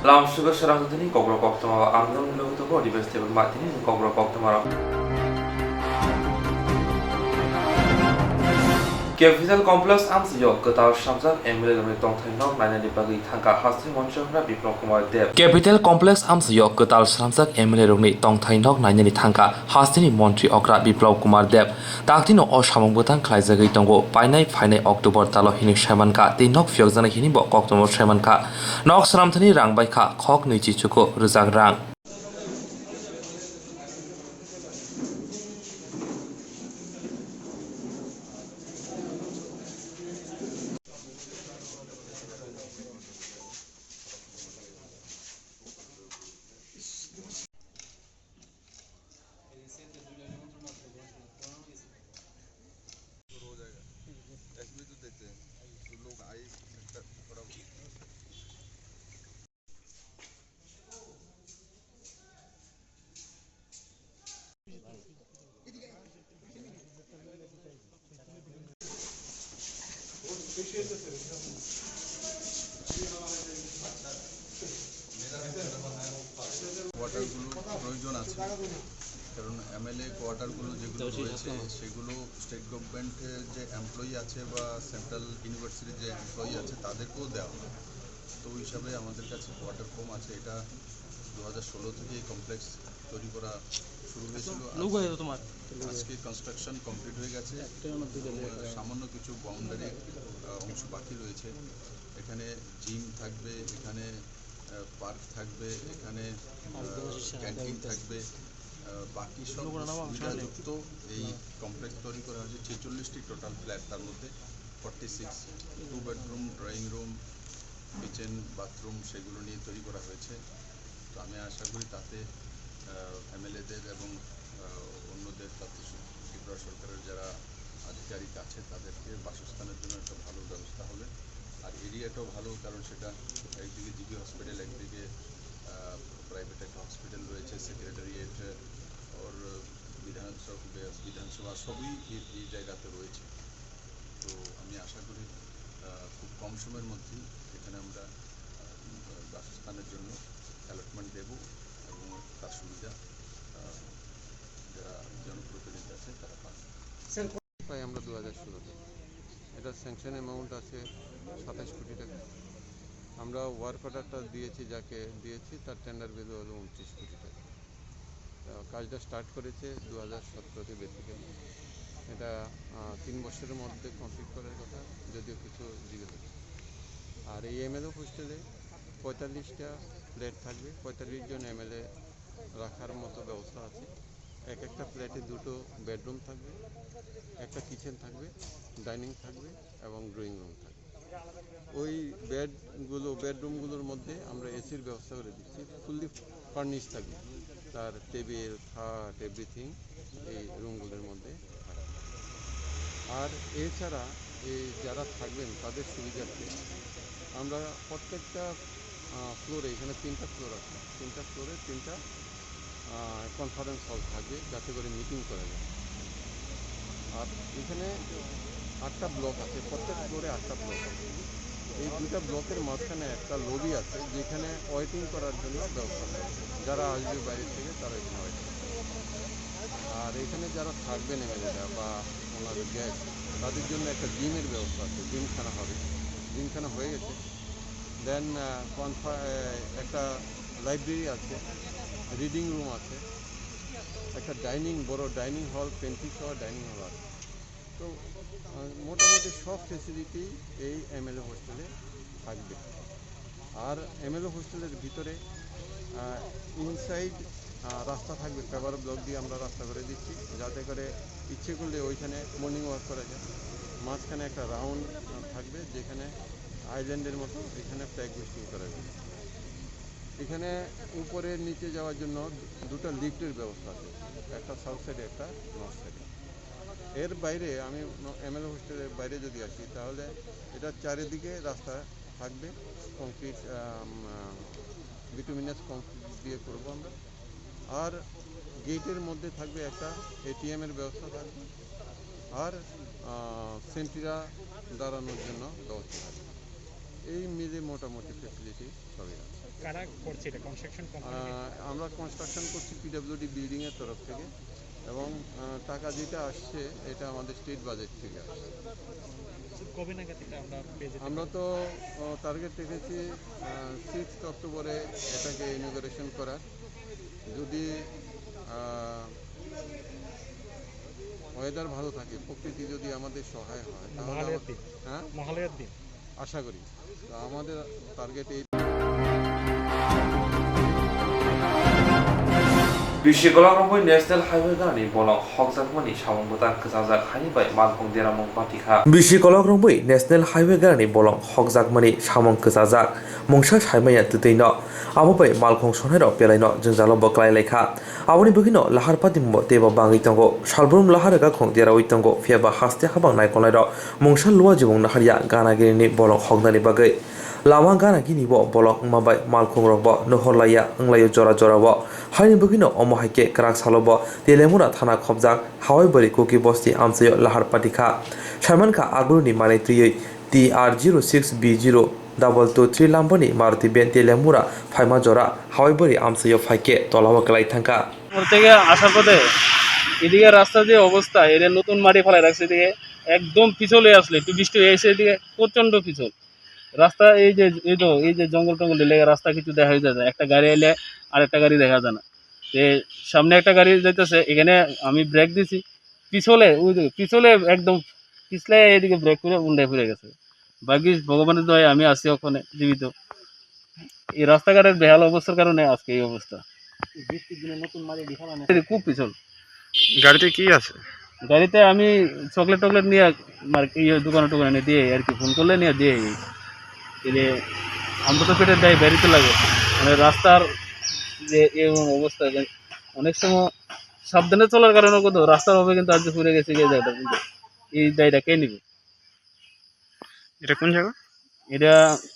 Launsuga Swrangchati Kokborok Angon Logo University of Martin Kokborok Capital Complex Amsio Kotal Shamsak Emily Tongthainok Nine Bagi Tanka Hasti Monchona Biprokumar Dev Capital Complex Amsio Kotal Shamsak Emily Tongthainok Nine Tanka Hasti Montri Okra Biprokumar Dev Taktino Oshamong Butang Klaizagi Tongo Painai Fine October Talo Hini Shamanka Tinok Fyogzana Hinibo Koktwma Shamanka Nok Swrangchati Rangbaika Kok Nichichuko Ruzak Rang কোয়ার্টারগুলো প্রয়োজন আছে, কারণ MLA কোয়ার্টারগুলো যেগুলো রয়েছে সেগুলো state গভর্নমেন্টের যে employee আছে বা সেন্ট্রাল ইউনিভার্সিটির যে এমপ্লয়ি আছে তাদেরকেও দেওয়া হয়। তো ওই হিসাবে আমাদের কাছে কোয়ার্টার কম আছে। এটা 2016 থেকে এই কমপ্লেক্স তৈরি করা শুরু হয়েছিল। আজকে কনস্ট্রাকশন কমপ্লিট হয়ে গেছে, সামান্য কিছু বাউন্ডারি অংশ বাকি রয়েছে। এখানে জিম থাকবে, এখানে পার্ক থাকবে, এখানে ক্যান্টিন থাকবে, বাকি সব সুবিধাযুক্ত এই কমপ্লেক্স তৈরি করা হয়েছে। 46টি টোটাল ফ্ল্যাট, তার মধ্যে 46 2 bedroom, drawing room, kitchen, bathroom সেগুলো নিয়ে তৈরি করা হয়েছে। তো আমি আশা করি তাতে এমএলএদের এবং অন্যদের, তাতে ত্রিপুরা সরকারের যারা আধিকারিক আছে তাদেরকে বাসস্থানের জন্য একটা ভালো ব্যবস্থা হবে। আর এরিয়াটাও ভালো, কারণ সেটা একদিকে জিবি হসপিটাল, একদিকে প্রাইভেট একটা হসপিটাল রয়েছে, সেক্রেটারিয়েট ওর বিধানসভা সবই এই জায়গাতে রয়েছে। তো আমি আশা করি খুব কম সময়ের মধ্যেই এখানে আমরা বাসস্থানের জন্য অ্যালটমেন্ট দেব এবং তার সুবিধা যারা জনপ্রতিনিধি আছে তারা পাবে। প্রায় আমরা 2016-তে এটা স্যাংশন অ্যামাউন্ট আছে 27 কোটি টাকা। আমরা ওয়ার্ক অর্ডারটা দিয়েছি, যাকে দিয়েছি তার টেন্ডার ভ্যালু হলো 29 কোটি টাকা। কাজটা স্টার্ট করেছে 2017-তে বেসিক্যালি। এটা 3 বছরের মধ্যে কমপ্লিট করার কথা, যদিও কিছু ডিলে হচ্ছে। আর এই এমএলএ হোস্টেলে 45টা ফ্ল্যাট থাকবে, 45 জন এমএলএ রাখার মতো ব্যবস্থা আছে। একটা ফ্ল্যাটে 2টো বেডরুম থাকবে, একটা কিচেন থাকবে, ডাইনিং থাকবে এবং ড্রয়িং রুম থাকবে। ওই বেডরুমগুলোর মধ্যে আমরা এসির ব্যবস্থা করে দিচ্ছি, ফুললি ফার্নিশ থাকবে, তার টেবিল, খাট, এভরিথিং এই রুমগুলোর মধ্যে থাকবে। আর এছাড়া এই যারা থাকবেন তাদের সুবিধার্থে আমরা প্রত্যেকটা ফ্লোরে, এখানে 3টা ফ্লোর আছে, 3টা ফ্লোরে 3টা কনফারেন্স হল থাকবে, যাতে করে মিটিং করা যায়। আর এখানে 8টা ব্লক আছে, প্রত্যেক ফ্লোরে 8টা ব্লক আছে। এই 2টা ব্লকের মাঝখানে একটা লবি আছে, যেখানে ওয়েটিং করার জন্য ব্যবস্থা আছে। যারা আসবে বাইরে থেকে তারা এখানে ওয়েটিং করবে। আর এখানে যারা থাকবেন এমএলএরা বা ওনাদের গেস্ট, তাদের জন্য একটা জিমের ব্যবস্থা আছে, জিমখানা হবে, জিমখানা হয়ে গেছে। দেন একটা লাইব্রেরি আছে, রিডিং রুম আছে, একটা বড় ডাইনিং হল, পেন্ট্রি সহ ডাইনিং হল আছে। তো মোটামুটি সব ফেসিলিটি এই এমএলএ হোস্টেলে থাকবে। আর এমএলএ হোস্টেলের ভিতরে ইনসাইড রাস্তা থাকবে, পেপার ব্লক দিয়ে আমরা রাস্তা করে দিচ্ছি, যাতে করে ইচ্ছে করলে ওইখানে মর্নিং ওয়াক করা যায়। মাঝখানে একটা রাউন্ড থাকবে, যেখানে আইল্যান্ডের মতো এখানে ফ্ল্যাগ হোস্টিং করা যাবে। এখানে উপরে নিচে যাওয়ার জন্য 2টা লিফটের ব্যবস্থা আছে, একটা সাউথ সাইডে, একটা নর্থ সাইডে। এর বাইরে আমি এমএলএ হোস্টেলের বাইরে যদি আসি, তাহলে এটা চারিদিকে রাস্তা থাকবে, কংক্রিট বিটুমিনাস কংক্রিট দিয়ে করবো আমরা। আর গেটের মধ্যে থাকবে একটা এটিএমের ব্যবস্থা থাকবে, আর সেন্ট্রিরা দাঁড়ানোর জন্য ব্যবস্থা থাকবে। এই মিলে মোটামুটি ফ্যাসিলিটি সবই আছে। কারা করছে এটা কনস্ট্রাকশন আমরা কনস্ট্রাকশন করছি পিডব্লিউডি বিল্ডিংয়ের তরফ থেকে, এবং টাকা যেটা আসছে এটা আমাদের স্টেট বাজেট থেকে আসছে। কবে নাগাদ এটা আমরা পেয়ে যেতে আমরা তো টার্গেট রেখেছি 6 অক্টোবরে এটাকে ইনঅগারেশন করার। যদি ওয়েদার ভালো থাকে, প্রকৃতি যদি আমাদের সহায় হয় তাহলে মহালয়ার দিন আশা করি। তো আমাদের টার্গেট এই। Bishigolorongoi National Highway gani bolong hokjakmani samongbutan kesajak hanibai malpong deramong patika. Bishigolorongoi National Highway gani bolong hokjakmani samong kesajak mongsa saimaya tuteino amobai malpong sonero pelaino jengjalo boklai lekha. Aboni bugino lahar patimbo teba bangi tongo salbrum lahar ga khong derawi tongo fiaba haste habang naikolairo mongsa luwa jibong naharia gana girini bolong hognani bagai. Lama gana gini bo bolong mabai malkhong rokbo nohorlaya anglayo jora jora bo haini bugino omohaike krak salobo telemura thana khobjak hawai bari koki bosti amsayo lahar patika sharmanka agruni mane tuyei TR06B0 223 lamboni maruti ben telemura phaima jora hawai bari amsayo phaike tolawa klai thangka থেকে আসার পথে এদিকে রাস্তা যে অবস্থা এর নতুন মাটি ফেলায় রাখছে, এদিকে একদম পিছলে আসলে একটু বৃষ্টি হয়ে এসে এদিকে প্রচণ্ড পিছল রাস্তা। এই যে জঙ্গল টঙ্গল লেগে রাস্তা কিছু দেখা যায় না, একটা গাড়ি এলে আর একটা গাড়ি দেখা যায় না। সামনে একটা গাড়ি যাইতেছে, এখানে আমি ব্রেক দিছি, পিছলে একদম পিছলে এদিকে ব্রেক করে উল্টায় ফিরে গেছে। বাকি ভগবানের দয়ায় আমি আছি ওখানে জীবিত। এই রাস্তাঘাটের বেহাল অবস্থার কারণে আজকে এই অবস্থা। খুব পিছল। গাড়িতে কি আছে? গাড়িতে আমি চকলেট টকলেট নিয়ে দোকানে টোকানে দিয়ে আর কি, ফোন করলে নিয়ে দিয়ে দিলে আমরা তো পেটের দায় বেরিতে লাগে। মানে রাস্তার যে এরকম অবস্থা, অনেক সময় সাবধানে চলার কারণে কত রাস্তার হবে, কিন্তু আজ ঘুরে গেছে এই জায়গাটা, কিন্তু এই দায়টা কে নিবে? এটা কোন জায়গা? এটা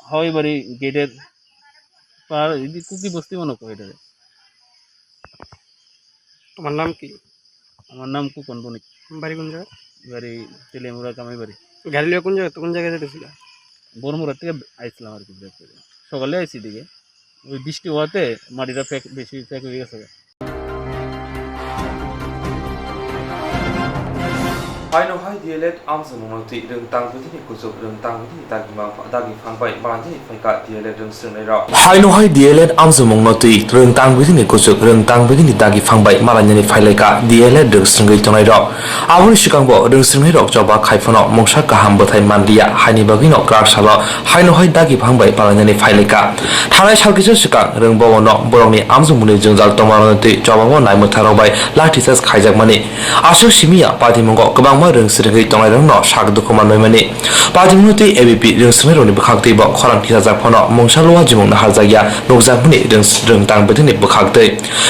হাওয়াই বাড়ি গেটের পার কুকি বস্তি মনে করো এটারে। তোমার নাম কি? আমার নাম কুকন বণিক। বাড়ি কোন জায়গা? বাড়ি তেলেমুরা কামাই বাড়ি। গাড়ি লিয়ে কোন জায়গায় যেতেছিল? বরমুরার থেকে আইছিলাম আর কি, ব্রেক করে সকালে আইছি দিকে, ওই বৃষ্টি হওয়াতে মাটিটা বেশি প্যাক হয়ে গেছে। Haino hai dielet amsa monoti reng tang butini kusuk reng tang butini dagi phangbai balani phaika dielet reng srenai ro. Haino hai dielet amsa monoti reng tang butini kusuk reng tang butini dagi phangbai malani phaileka dielet reng srengai tonai ro. Aboni sikangbo reng srenai ro joba khaifono mongsa kaham bothai mandia haini bagino krak salo haino hai dagi phangbai balani phaileka. Thanai salkisor sikang reng bowono borongni amsa muni jengjal tomaroti jobamo naimutharobai lathi charge khaijakmani asok simia patimongo kobang reng srengai tongai rong no sak dokuman maimani pajimuti ABP reng srengai roni bukhakti bo khorang kisajak phono mongsalwa jimong na harjagya nokjakmani reng tang betini bukhakti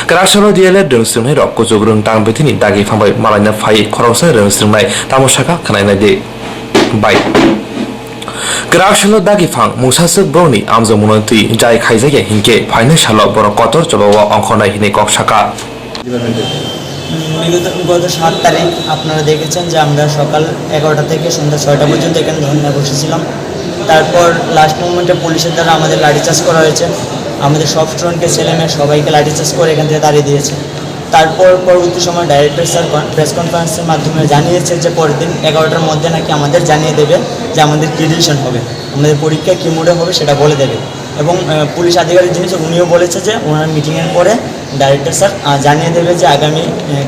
krasalo diele reng srengai ro kujug reng tang betini dagi phangbai malaina phai khorongsa reng srengai tamosaka khanainai de bai Krasalo dagi phang musasuk broni amjo monoti jai khaijagya hinke phaine salo boro kotor jobawa onkhonai hine koksaka গত 7 তারিখ আপনারা দেখেছেন যে আমরা সকাল 11টা থেকে সন্ধ্যা 6টা পর্যন্ত এখানে ধর্নায় বসেছিলাম। তারপর লাস্ট মোমেন্টে পুলিশের দ্বারা আমাদের লাঠিচার্জ করা হয়েছে। আমাদের সব স্টুডেন্টকে ছেলেমেয়ে সবাইকে লাঠিচার্জ করে এখান থেকে তাড়িয়ে দিয়েছে। তারপর পরবর্তী সময় ডাইরেক্টর স্যার প্রেস কনফারেন্সের মাধ্যমে জানিয়েছে যে পরের দিন 11টার মধ্যে নাকি আমাদের জানিয়ে দেবে যে আমাদের কী ডিসিশন হবে, আমাদের পরীক্ষা কী মোডে হবে সেটা বলে দেবে। এবং পুলিশ আধিকারিক যিনি উনিও বলেছে যে ওনার মিটিংয়ের পরে ডাইরেক্টর স্যার জানিয়ে দেবে যে আগামী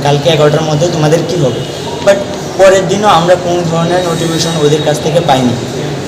কালকে 11টার মধ্যে তোমাদের কী হবে। বাট পরের দিনও আমরা কোনো ধরনের নোটিফিকেশন ওদের কাছ থেকে পাইনি।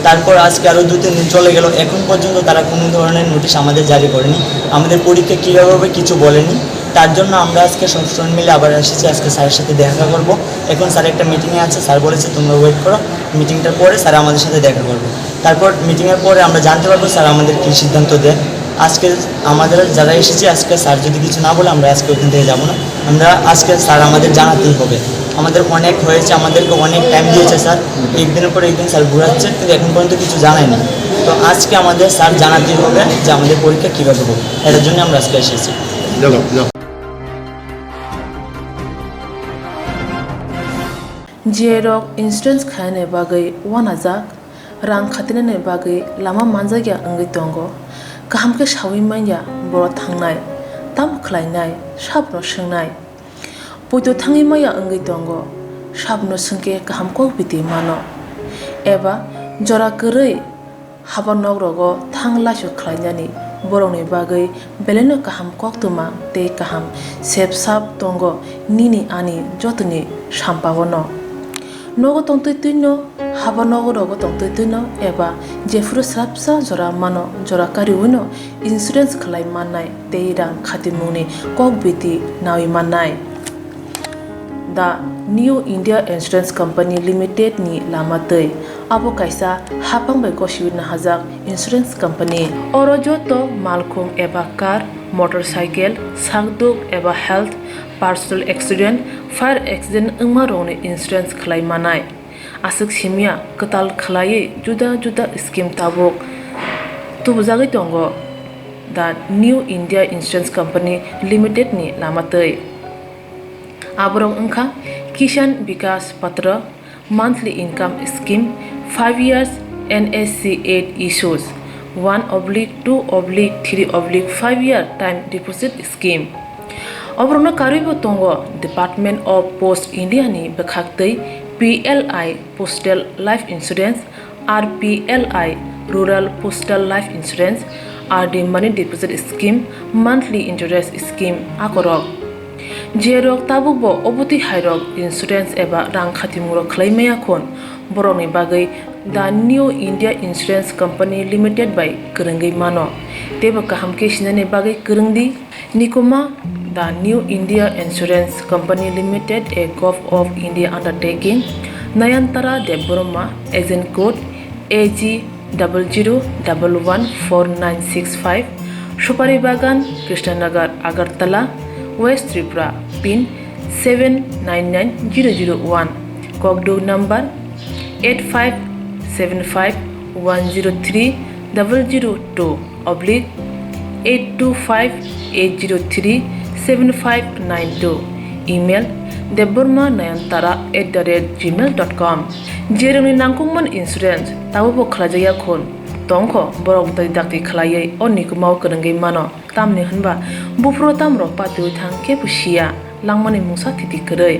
তারপর আজকে আরও 2-3 দিন চলে গেল, এখন পর্যন্ত তারা কোনো ধরনের নোটিশ আমাদের জারি করেনি, আমাদের পরীক্ষা কীভাবে হবে কিছু বলেনি। তার জন্য আমরা আজকে সব স্টুডেন্ট মিলে আবার এসেছি, আজকে স্যারের সাথে দেখা করব। এখন স্যার একটা মিটিংয়ে আছে, স্যার বলেছে তোমরা ওয়েট করো, মিটিংটার পরে স্যার আমাদের সাথে দেখা করবে। তারপর মিটিংয়ের পরে আমরা জানতে পারবো স্যার আমাদের কী সিদ্ধান্ত দেয়। আজকে আমাদের যারা এসেছি, আজকে স্যার যদি কিছু না বলে আমরা আজকে ওখান থেকে যাবো না। আমরা আজকে স্যার আমাদের জানাতেই হবে। আমাদের অনেক হয়েছে, আমাদেরকে অনেক টাইম দিয়েছে স্যার, একদিনের পর একদিন স্যার ঘুরাচ্ছে, কিন্তু এখন পর্যন্ত কিছু জানায়নি। তো আজকে আমাদের স্যার জানাতেই হবে যে আমাদের পরীক্ষা কীভাবে হবে, এটার জন্য আমরা আজকে এসেছি। Jerok instance khane bagai wanajak rang khatinane bagai lama manjagya angai tongo kahamke sawi manya boro thangnai tam khlainai sabno swngnai poito thangi maya angai tongo sabno sungke kahamko biti mano eba jora korei habanok rogo thanglasu khlainani borongni bagai beleno kaham koktwma tei kaham sepsap tongo nini ani jotoni sampabono nogo tongtoi tuino habanogo rogo tongtoi tuino eba jefuru srapsa jora mano jora kariuno insurance khlai mannai tei rang khatimungni kokbiti nawi mannai The New India Insurance Company Limited ni lamatei abo kaisa hapang bai gosiwina hajak insurance company oro joto malkhung eba car motorcycle sakduk eba health personal accident fire accident ungma rongni insurance khlai manai asuk simia katal khlai juda juda scheme tabuk tubujagi tongo The New India Insurance Company Limited ni lamatei aborong ungkha Kisan Vikas Patra monthly income scheme 5 years NSC 8 issues 1/2/3/5 year time deposit scheme obrona karibo tongo Department of Post India ni bekhaktei PLI Postal Life Insurance RPLI Rural Postal Life Insurance RD Money Deposit Scheme monthly interest scheme akorok Jerok tabukbo obuti hairok insurance eba rang khatimurok khlaimaya khon boroni bagai The New India Insurance Company Limited by Kurungai mano teba kahamke sinane bagai kurungdi nikoma The New India Insurance Company Limited a Gulf of India undertaking Nayantara Deboroma agent code AG 00114965 Supari Bagan Krishnanagar Agartala West Tripura pin 799001 Kokdo number 8575102825-825-803-7592 email debormanayantara@gmail.com jeroni nangkungman insurance tabubo khlajaya khon tongkho borok dai dakti khlaiei onikmau kurungai mano tamni hunba bufro tamro patu thang ke pusia langmani musa thiti korei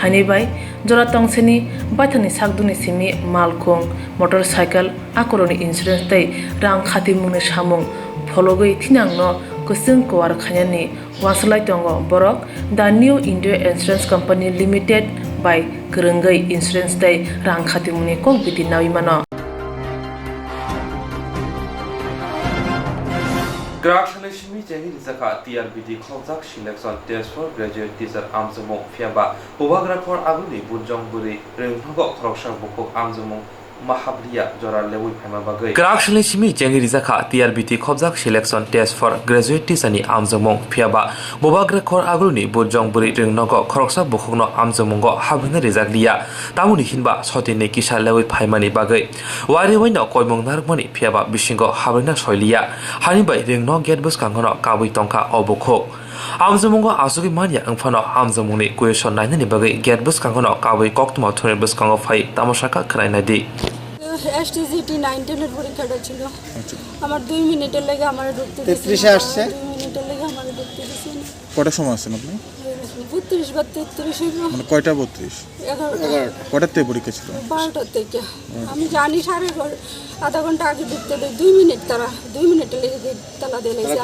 hani bai jora tongseni bathani sakduni simi malkhong motorcycle akoroni insurance tai rang khatimungni samung phologoi thinangno kusung kwar khanyani waslai tongo borok The New India Insurance Company Limited by kurungai insurance tai rang khatimungni kokbiti nawi mano Gradually, Shimi Jengi Zaka TRBT Konzak Selection Test for Graduate Teacher Amzamong Fiaba, Ubagra for Aguni, Bunjongburi, Ringhogo, Krosha Boko Amzamong, Mahabria, Jora Lewi Pamabagai. Gradually, Shimi Jengi Zaka TRBT Konzak Selection Test for Graduate Teacher Amzamong Fiaba, Ubagra for Aguni, Bunjongburi, Ringhogo, Krosha Boko Amzamongo, Habina Rizaglia, Tamuni Hinba, Sotine Kisha Lewi Pamani Bagai. Why do we not Koimong Narmoni Fiaba, Bishingo, Habina Soilia, Hanibai Ringno get bus kangono kawi tongka obokho amzamungo asugi mania angfano amzamungni question 9 ni bagai get bus kangono kawi koktwma thore bus kango phai tamoshaka khraina di STCT 19 এর পরীক্ষাটা ছিল আমার 2 মিনিটের লাগে আমার ঢুকতে 33 এ আসছে 2 মিনিটের লাগে আমার ঢুকতে দিছেন কয়টার সময় আসছেন আপনি 32 বা 33 মানে কয়টা 32 11 কয়টার থেকে পরীক্ষা ছিল 12টা থেকে আমি জানি সাড়ে আধা ঘন্টা আগে ঢুকতে দেয় 2 মিনিট তারা 2 মিনিটের লাগে তালা দিয়ে লাগছে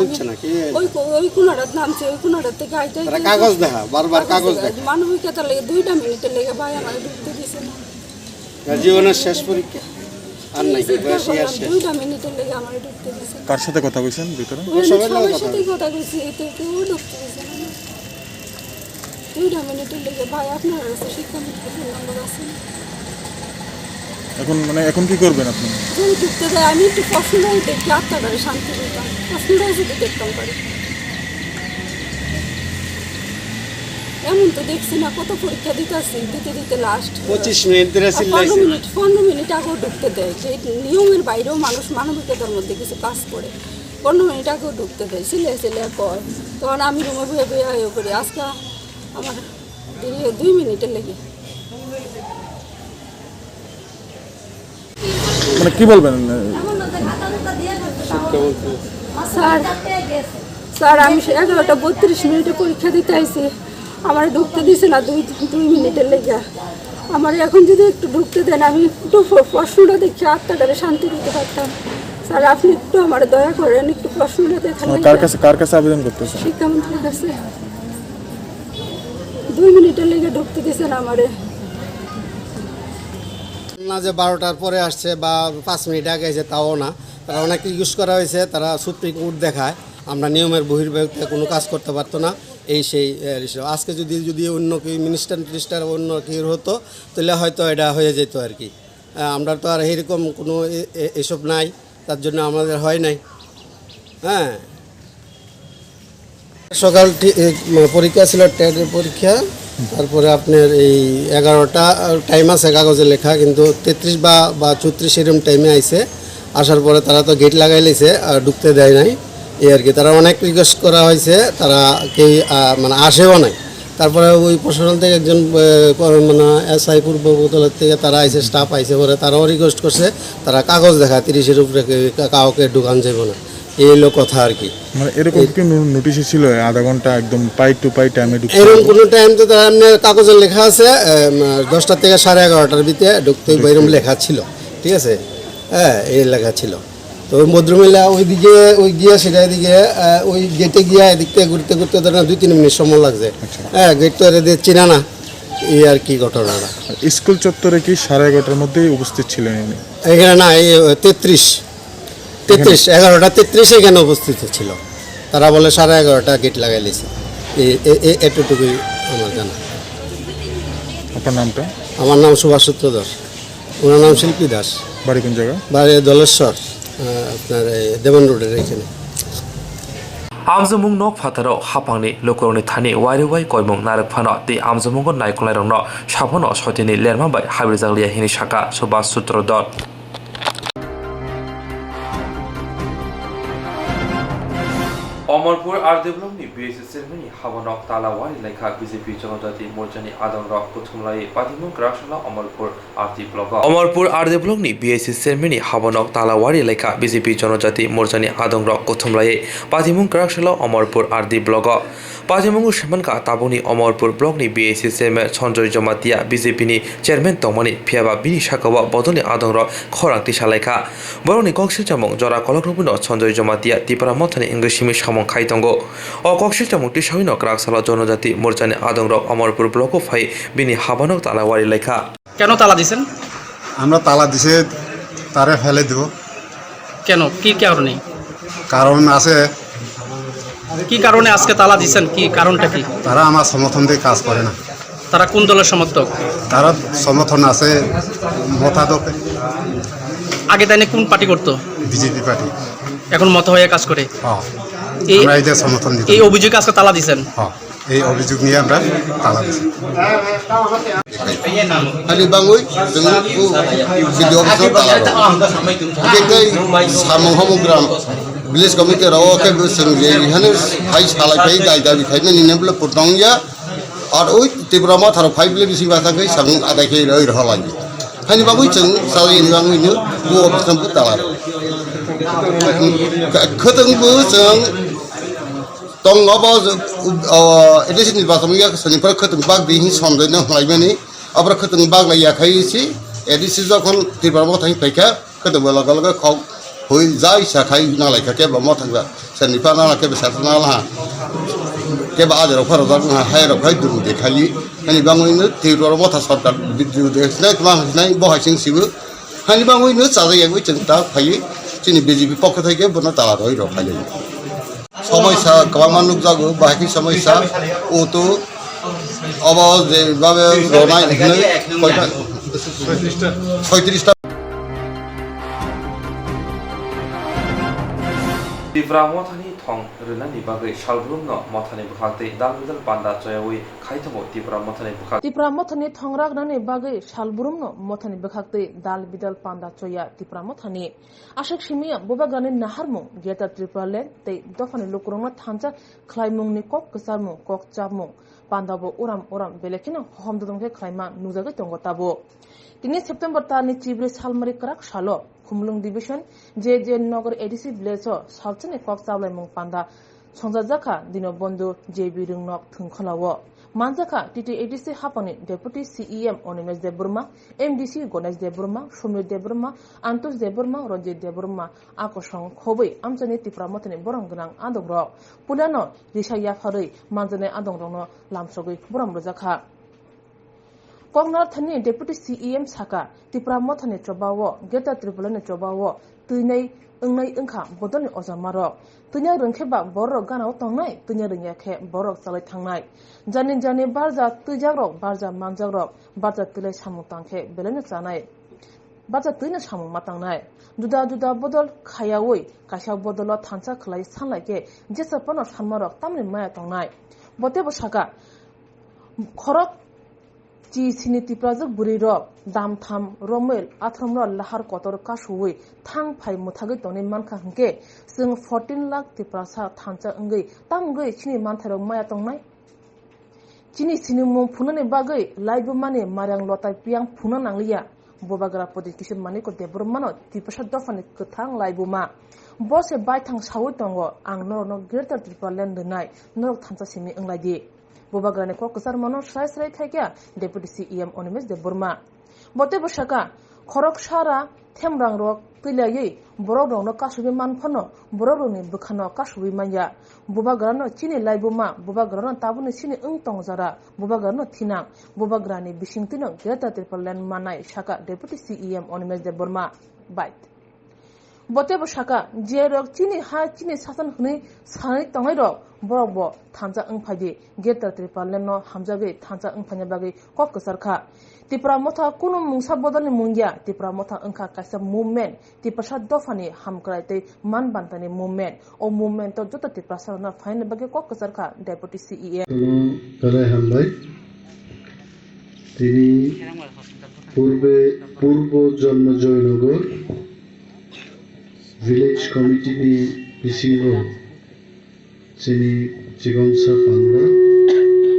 আমি ওই কোনাটা নামছে ওই কোনাটা থেকে আইতে তারা কাগজ দেখা বারবার কাগজ দেখা মানবিকতা লাগে 2টা মিনিটের লাগে ভাই আমার ঢুকতে দিছে না জীবনের শেষ পরীক্ষা আর নাই বয়স আসছে 2টা মিনিটের লাগে আমার ঢুকতে দিছে কার সাথে কথা কইছেন ভিতরে সবার সাথে কথা কইছি এতে কেউ ঢুকতে দিছে না 2টা মিনিটের লাগে ভাই আপনার কাছে শিক্ষা নম্বর আছে এখন মানে এখন কি করবেন আপনি যদি ঢুকতে দেয় আমি একটু পছন্দই দেখি আপনাদের শান্তি পেতাম পছন্দই যদি দেখতাম পারি এমন তো দেখছি না কত পরীক্ষা দিতে লাস্ট 25 মিনিট ধরে চিল্লাইছে 15 মিনিট আগেও ঢুকতে দেয় যে নিয়মের বাইরেও মানুষ মানবিকতার মধ্যে কিছু কাজ করে 15 মিনিট আগেও ঢুকতে দেয় চিল্লে কয় তখন আমি রুমে বয়ে করি আজকে আমার 2 মিনিটের লেগে মানে কি বলবেন? স্যার স্যার আমি 11:32 পরীক্ষা দিতে আইছি, আমার ঢুকতে দিছে না 2 মিনিটের লেগে। আমার এখন যদি একটু ঢুকতে দেন আমি একটু প্রশ্নটা দেখে আত্মাটারে শান্তি দিতে পারতাম। স্যার আপনি একটু আমার দয়া করেন, একটু প্রশ্নটা দেখেন। কার কাছে আবেদন করতেছেন? শিক্ষামন্ত্রীর কাছে। 2 মিনিটের লেগে ঢুকতে দিছে না আমারে। না যে 12টার পরে আসছে বা 5 মিনিট আগে এসে তাও না, তারা অনেক রিকোয়েস্ট করা হয়েছে, তারা সুপ্রিম কোর্ট দেখায় আমরা নিয়মের বহির্ভূত কোনো কাজ করতে পারতো না, এই সেই আজকে যদি অন্য কেউ মিনিস্টার অন্য কেউ হতো তাহলে হয়তো এটা হয়ে যেত আর কি। আমরা তো আর এরকম কোনো এসব নাই, তার জন্য আমাদের হয় নাই। হ্যাঁ, সকাল পরীক্ষা ছিল, টেটের পরীক্ষা। তারপরে আপনার এই 11টা টাইম আছে কাগজে লেখা, কিন্তু 33 বা 34 এরকম টাইমে আইছে। আসার পরে তারা তো গেট লাগাই লাইছে আর ঢুকতে দেয় নাই, এই আর কি। তারা অনেক রিকোয়েস্ট করা হয়েছে, তারা কেউ মানে আসেও নাই। তারপরে ওই প্রশাসন থেকে একজন মানে SI পূর্ব বোতলের থেকে তারা আইসে, স্টাফ আইসে, পরে তারাও রিকোয়েস্ট করছে, তারা কাগজ দেখা 30-এর উপরে কাউকে ঢুকান যাব না, এই হলো কথা আর কি। মানে এরকম কি নোটিশ ছিল আধা ঘন্টা একদম পাই টু পাই টাইমে ঢুকতে? এরকম কোনো টাইম তো তারা এমনি কাগজে লেখা আছে 10টা থেকে 11:30টার ভিতরে ঢুকতে এরকম লেখা ছিল, ঠিক আছে। হ্যাঁ, এই লেখা ছিল। তো ওই ভদ্রমহিলা ওইদিকে গিয়া সেটা এদিকে ওই গেটে গিয়া এদিক থেকে ঘুরতে ঘুরতে ধরেন 2-3 মিনিট সময় লাগছে। হ্যাঁ, গেট তো এদের চেনা না, এই আর কি ঘটনাটা। স্কুল চত্বরে কি 11:30টার মধ্যেই উপস্থিত ছিলেন উনি? এখানে না, এই 11:33 এখানে উপস্থিত ছিল। তারা বলে 11:30 গেট লাগাই লিছে, এতটুকুই আমার জানা। আপনার নামটা? আমার নাম সুভাষ সূত্রধর, ওনার নাম শিল্পী দাস। বাড়ি কোন জায়গা? বাড়ি দলেশ্বর, আপনার দেবন রোডের এখানে। আমজমুং nok fataro hapangni lokoroni thani wairuwai koimung narak phano ti amjomung naikolai rongno sabono sotini lerma bai habrijaglia hini saka subhas sutrodor Amarpur R ডেভেলপনি বিএসএস চেয়ারম্যান হাবনক তালাওয়ারি লেখা বিজেপি জনজাতি মোর্চানি আদং রক কোকট্টমা পাতিমুং গ্রাসলা Amarpur RD block Amarpur R ডেভেলপনি বিএসএস চেয়ারম্যান হাবনক তালাওয়ারি লেখা বিজেপি জনজাতি মোর্চানি আদং রক কোকট্টমা পাতিমুং গ্রাসলা অমরপুর আরটি ব্লগ পাতিমুং সেমানকা তাবুনি অমরপুর ব্লকনি বিএসএস চেয়ারম্যান সঞ্জয় জমাতিয়া বিজেপিনি চেয়ারম্যান তমানি ফিয়াবা বিনি শাখাওয়া বদনি আদং রক খরাংতি সালাইখা বরনি কক্সিল চামং জরা কলকরপুন সঞ্জয় জমাতিয়া তিপারা মথানি ইংরেজিমি সামং খাইতঙ্গো ও কক্সিল চামং টিসাউইনক রাগসালা জনজাতি মোর্চানি আদং রক অমরপুর ব্লক ফাই বিনি হাবানক তালাওয়ারি লেখা। কেন তালা দিছেন? আমরা তালা দিছে তারে ফেলে দেব। কেন, কি কারণে? কারণ আছে। কি কারণে আজকে তালা দিছেন, কি কারণটা কি? তারা আমার সমর্থন দিয়ে কাজ করে না। তারা কোন দলের সমর্থক? তারা সমর্থন আছে মতাদকে। আগে তাইলে কোন পার্টি করতো? BJP party. এখন মত হয়ে কাজ করে। আমরা এদের সমর্থন দিই। এই অভিযোগে আজকে তালা দিছেন? এই অভিযোগ নিয়ে আমরা তালা দিছি। Hari bangun dengan video besar talar. Kita samong homogram village committee rawa ke sengje hane hai salai kai dai dai kai ni ne bla putong ya ar oi tibrama thar 5 le bisi basa kai sang adai kai roi rhala ni. Hani bangun cheng salai ni bangun ni bu option bu talar. Khatang bu cheng tong ngaba election নির্বাচন ya সনিপার khatang bag di hi somjai na hlaimani abra khatang bag la ya khai si edisi যখন তিরবারমা থাই পাইকা khatang bala gala khau hoi jai sa khai na lai ka ke ba ma thangba sanipa na ke ba sa na la ke ba ajaro pharo da na hai ro khai duru de khali hani bangoi no তিরবারমা থা সরকার বিদ্যুৎ de na ma নাই বহাই Singh sibu hani bangoi no চাজai yang oi chenta phai chini BJP পক্ষ থেকে বনা তালা রই ro খালি সমস্যা গোবাং মানুষ যাগো বাকি সমস্যা ও তো অবজ যেভাবে রনাই এখানে কয়টা 36টা ত্রিপুরা মথানি থং রুনানি বাগৈ সালব্রুমনো মথানি বুখাতে দালবিদাল পান্ডা চয়াওই খাইতমো ত্রিপুরা মথানি বুখা ত্রিপুরা মথানি থংরাগনানি বাগৈ সালব্রুমনো মথানি বুখাতে দালবিদাল পান্ডা চয়া ত্রিপুরা মথানি আশাক সিমিয়া ববাগ্রানি নাহারমু গেটা ত্রিপুরা লেন তে দফানি লোকরংনা থানজা খ্লাইমুংনি কক কসারমু কক চামু পান্ডাবো ওরাম বেলেখিনো হমদদংকে খ্লাইমা নুজাগৈ তঙ্গ তাবো 3 সেপ্টেম্বর তানি চিবরে সালমারি করাক সালো Khumlung Division je Nogor ADC village sabchane kok chablai mung panda songjajaka dino bondu JB Rungnok thungkhalawo Manjaka TT-ADC Hapani Deputy CEM Onimesh Deburma, MDC Ganesh Deburma, Shumir Deburma, Antosh Deburma, Ranjit Deburma, Akosong Khobei, Amjani Tipramotani Borongganang Adongrok, Pulano, Risha Yafari, Manjane Adongrono, Lamsogui, Boramrojaka. Kongnar Thani Deputy CEM Saka, Tipramotani Chobawo, Geta Tripolani Chobawo, Tunei Ungnai Unka, Bodoni Ozamaro, Tunya Runkeba, Borok Gana Otongnai, Tunya Runyake, Borok Salai Tangnai. Janin jani barja tujagrok, barja manjagrok, barja tulai samung tangke, belanya canai. Barja tuina samung matangnai. Juda bodol khayawoi, kasyaw bodolo thansa khlai sanlai ke, jesa pano sanmarok tamni maya tongnai. Bote bosaka, khorok chi sini tiprajak burirok, dam tham, romel, athromro lahar kotor kashuwi, thang phai muthagoi toni mankha hingke, sing 14 lakh tiprasa thansa ngai, tamgai chini mantharok maya tongnai. Chini sini mung phunani bagai laibu mani marang lotai piang phuna nanglia bobagara podi kisum mani ko deburmano tipasa dofani kthang laibu ma bose baithang sawi tongo ang no greater tripalen denai norok thansa simi anglaidi bobagara ne ko kusar mano sai thaikya deputy CEM Onimesh Deburma bote bosaka khorok sara themrang rok pilayei borok rong no kasubi manphono borok rong ni bukhano kasubi manya bubagrano chini laibuma bubagrano tabuni chini ungtongjara bubagrano thinang bubagrani bisingtino greta tripolen manai saka deputy CEM Onimesh Deburma bait bote bosaka je rok chini ha chini sasan huni sanai tongai rok borok bo thansa ungphadi greta tripolen no hamjage thansa ungphanya bagi kok kusarkha Tipra motha kuno mungsa bodolni mungya tipra motha angka kaisa movement tipasa dofani hamkraite man bantani movement o movement to jota tipra sarna faine bage kok kasarka deputy CEM তারাই হামলায় তিনি পূর্ব জন্ম Jaynagar village committee ni bisingo chini chigongsa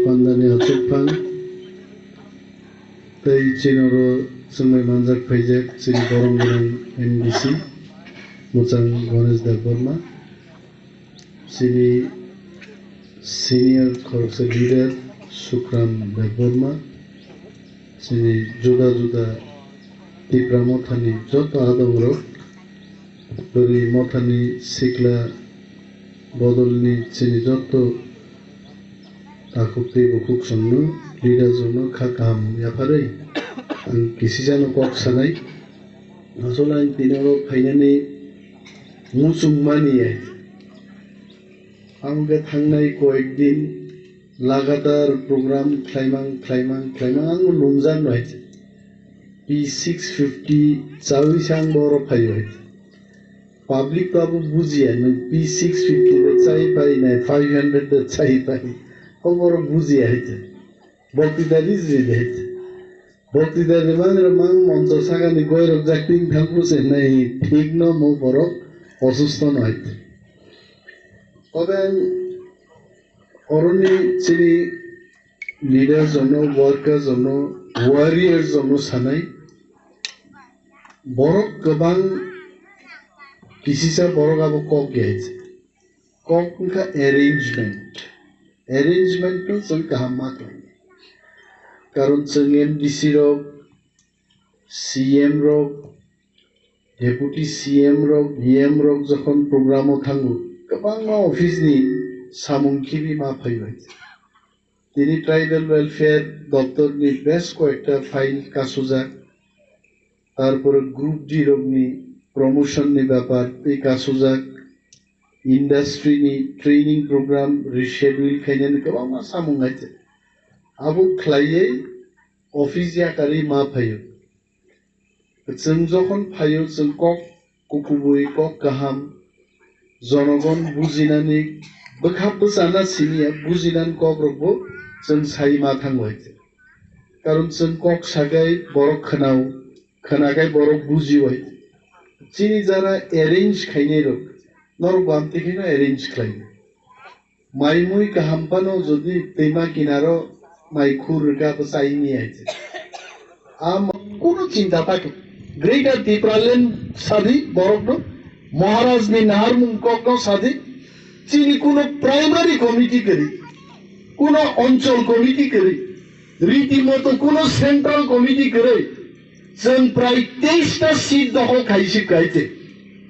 pandani atupang tei chinoro sumai manjak phaijak chini borongganang MDC Muchang Ganesh Deburma chini senior khoroksa leader Sukram Deburma chini juda tipra mothani joto adongrok dori mothani sikla bodolni chini joto takukti bukuk songno leader jono khakam yaparai ang kisijano kok sanai nasolai tinoro phainani musungmani ai angge thangnai koekdin lagatar program khlaimang ang lungjan noi P650 chawisang boro phaioi public babu bujia no P650 chai pai na 500 the chai pai oboro bujia hite বক্তৃতারি জিদে বক্তৃতার mang মঞ্চ সাগানি গয়রক জাকটিং থাকবছে নাই ঠিক ন মো বরক অসুস্থ নয় তবে অরণি চিনি leader জন্য ওয়ার্কার জন্য ওয়ারিয়ার জন্য সানাই বরক গোবাং কিসিসা বরক আবো কক গেছে কক অ্যারেঞ্জমেন্ট তো जों गाहाम माख्लाय কারণ जों MDC rock CM rock deputy CM rock VM rock যখন প্রোগ্রামও থাঙ্গু গোবাং অফিসনি সামুংখিবি মা ফাইবাই তিনি ট্রাইবেল ওয়েলফেয়ার দপ্তরনি বেশ কয়েকটা ফাইল কাসুজাক তারপরে গ্রুপ ডি রকনি প্রমোশননি ব্যাপার এই কাসুজাক ইন্ডাস্ট্রিনি ট্রেনিং প্রোগ্রাম রিশেডিউল খাইনানি গোবাং मा সামুংগাইছে আবু খ্লাইয়ে অফিস ইয়াকারি মা ফাইও जों যখন ফাইও जों কক কুকুবই কক গাহাম জনগণ বুজিনানি বখাবো জানা সিনিয়া বুজিনান কক রবো जों সাইমা থাঙ্গইছে কারণ जों কক সাগাই বরক খনাগাই বরক বুজিওই চিনি যারা অ্যারেঞ্জ খাইনে রক নরবাম থেকে অ্যারেঞ্জ খাই মাইমুই গাহামপানো যদি তেমা কিনারো মাইখুর গাবো চাইনি আইছে আম কোনো চিন্তা থাকে গ্রেটার ত্রিপুরালেন সাদি বরগ্ন মহারাজনি নাহার মুঙ্কগ্ন সাদি চিনি কোনো প্রাইমারি কমিটি করি কোনো অঞ্চল কমিটি করি রীতিমতো কোনো সেন্ট্রাল কমিটি করে जों प्राय 23টা সিট দখল খাইছে গাইতে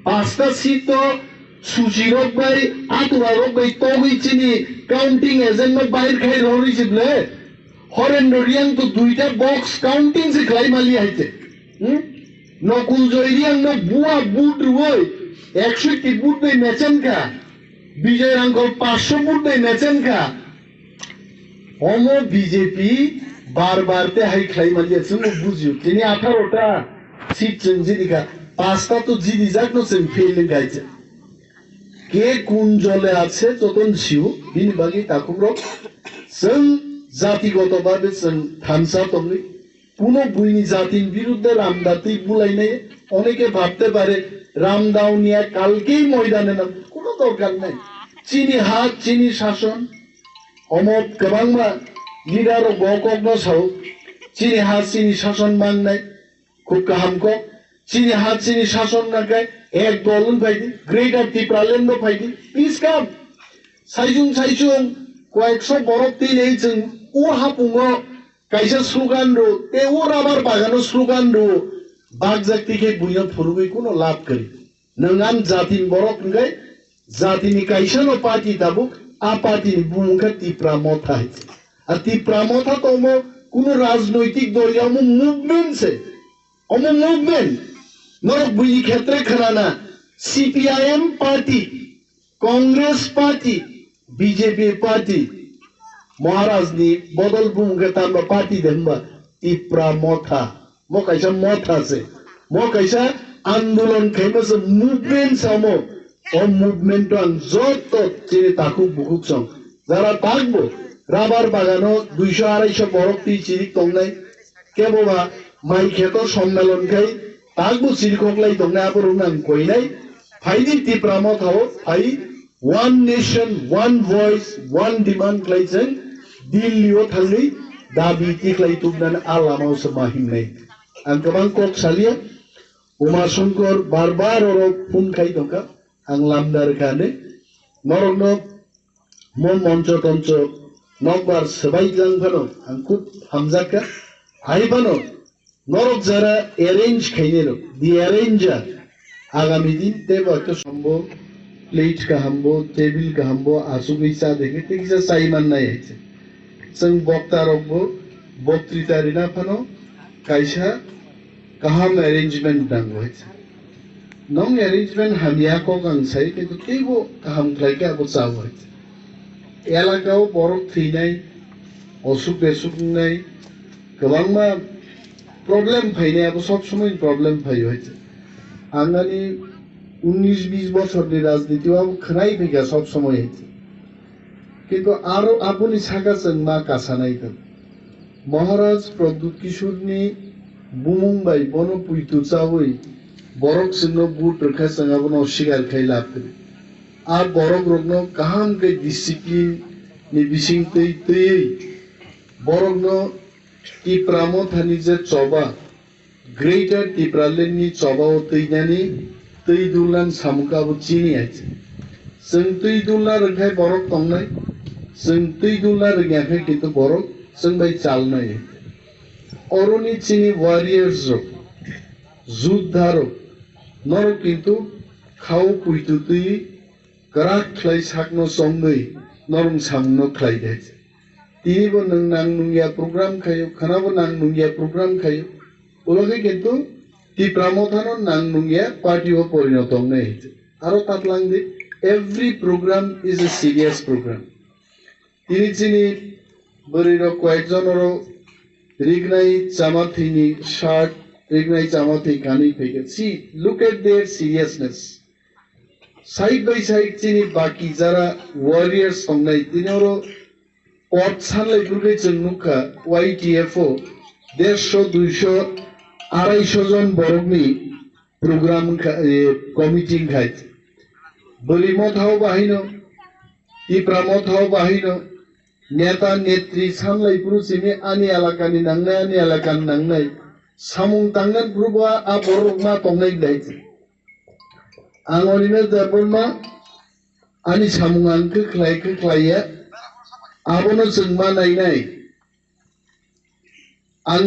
5টা সিট তো সুচিরক বাই আতুরারক বাই তগৈ চিনি কাউন্টিং এজেন্ট বাইর খাই রইছিবলে হরেন্দ্র রিয়াং তো 2টা বক্স কাউন্টিং সে খাই মালি আইছে নকুল জয়রিয়াং ন বুয়া বুট রই 100 বুট দেই নেচেন কা বিজয় আঙ্কল 500 বুট দেই নেচেন কা অমো বিজেপি बार ते हाई खाई मालिया जों बुझियो दिनै 18टा सीट जों जिनिका 5टा तो जिनि जाकनो जों फेल गाइছে কে কোন জলে আছে যতন সিউ বিনি বাগি তাকুব্র जों জাতিগতভাবে जों থামসা তংলি কোন বুইনি জাতির বিরুদ্ধে রামদাতি বুলাইনে অনেকে ভাবতে পারে রামদাউনিয়া কালকেই ময়দানে নাম কোনো দরকার নাই চিনি হাত চিনি শাসন অমত গবাংমা লিডার বকগ্ন সাউ চিনি হাত চিনি শাসন মাংনাই খুব কাহামক চিনি হাত চিনি শাসন নাকাই এক দলন ফাইদি গ্রেটার ত্রিপুরালেন্ড ফাইদি প্লিজ কাম সাইজুং কয়েকশো বরফ তিন এই जों ও হাপুঙ্গ কাইসা স্লোগান রো তে ও রাবার বাগানো স্লোগান রো বাগ জাতিকে বুইয়া ফুরুই কোনো লাভ করি নঙ্গান জাতিন বরফ গাই জাতিনি কাইসানো পার্টি দাবুক আ পার্টিনি বুমুখা ত্রিপুরা মথা হইছে আর ত্রিপুরা মথা তো কোনো রাজনৈতিক দল মুভমেন্ট সে মুভমেন্ট নরক বুঝি ক্ষেত্রে খানা CPIM party Congress party BJP party Maharaj नि बदल बुमुखे तांबा पार्टी देंबा टिप्रा मोथा मो कैसा मोथा से मो कैसा आंदोलन खेमस मूवमेंट सामो और मूवमेंट तो जोत तो चिरे ताकु बुकुक सं जरा ताकबो राबार बागानो 200-250 बरफ ती चिरिक तंगनाय केबोबा माइ खेतो सम्मेलन खाई ताकबो चिरिककलाई तंगनाय आबरुनां कइनाय फाइदि Tipra मोथाओ phi one nation, one voice, one demand claizen Dilio Tali, Dabi Tiklai Tugnan Alamau Samahimne. And Kabankok Salia, Umar Sunkor, Barbaro Punkai Doka, and Lamdar Kane, Norno, Mon Moncho Toncho, Nogbar Sabaitan Pano, and Kut Hamzaka, Haibano, Norok Zara, arrange Kainero, the arranger, Agamidin, Deva Kasombo. Plate का हमबो table का हमबो आसु गैसा देखे तेकिसा साइमान नाय है जों बक्ता रबो बक्तृता Rina फनो काइसा काहाम arrangement नांगौ है नों अरेंजमेंट हामिया को गांसाय किन्तु तेबो काहाम खायका बो जाव है एलाकाव बरफ थैनाय असुख बेसुख नाय गोबांमा प्रब्लेम फैनायाबो सब समय प्रब्लेम फैयो है आंगानि 19-20 বছরের রাজনীতিও খনাই ফেকা সব সময় হয়েছে কিন্তু আরো আপনি সাকাছেন মা কাছানাইতেন মহারাজ প্রদ্যুৎ কিশোরনি বুমুংবাই বনপুইতু চাওই বরক সিংহ বুট রেখা সাঙ্গাবন অস্বীকার খাই লাভ করে আর বরক রগ্ন কাহাম কে ডিসিপ্লিন নি বিসিং তৈ তৈ বরগ্ন টিপ্রামো থানি যে চবা গ্রেটার টিপ্রালেননি চবাও তৈনানি तई दुलान सामुकाबो चीनी आइছে जों तई दुला रखाय बरक तंनाय जों तई दुला रखाय किन्तु बरक जों बाय चालनाय अरनि चीनी वारियर्स जुद्धारो नर किन्तु खाव पुइतु तई गराक खलाय साकनो संगै नरं सामनो खलाय दे तिनिबो नों नां नुंगिया प्रग्राम खायो खानाबो नां नुंगिया प्रग्राम खायो ओलगे किन्तु टिप्रामोथानो नांगनुंगिया पार्टीओ परिणत नहीं आरो तातलांगदि every programme is a serious programme तिनि चिनि बरिरो कयेकजनरो रिगनाय जामाथिनि शार्ट रिगनाय जामाथि गानि फैगे see look at their seriousness side by side चिनि बाकी जरा वॉरियर्स संनाय तिनिरो पट सानलायफोरखौ जों नुखा वाइटिएफओ 150-200 250 जन बरकनि प्रोग्राम कमिटि खाय बलिमथाव बाहिनो टिप्रामथाव बाहिनो नेता नेत्री सानलायफोर सिनि आनि एलाकानि नांनाय samung tangan berubah borok ma tongnai daite angorina daborma ani samungan keklai ya abono jengma nainai ang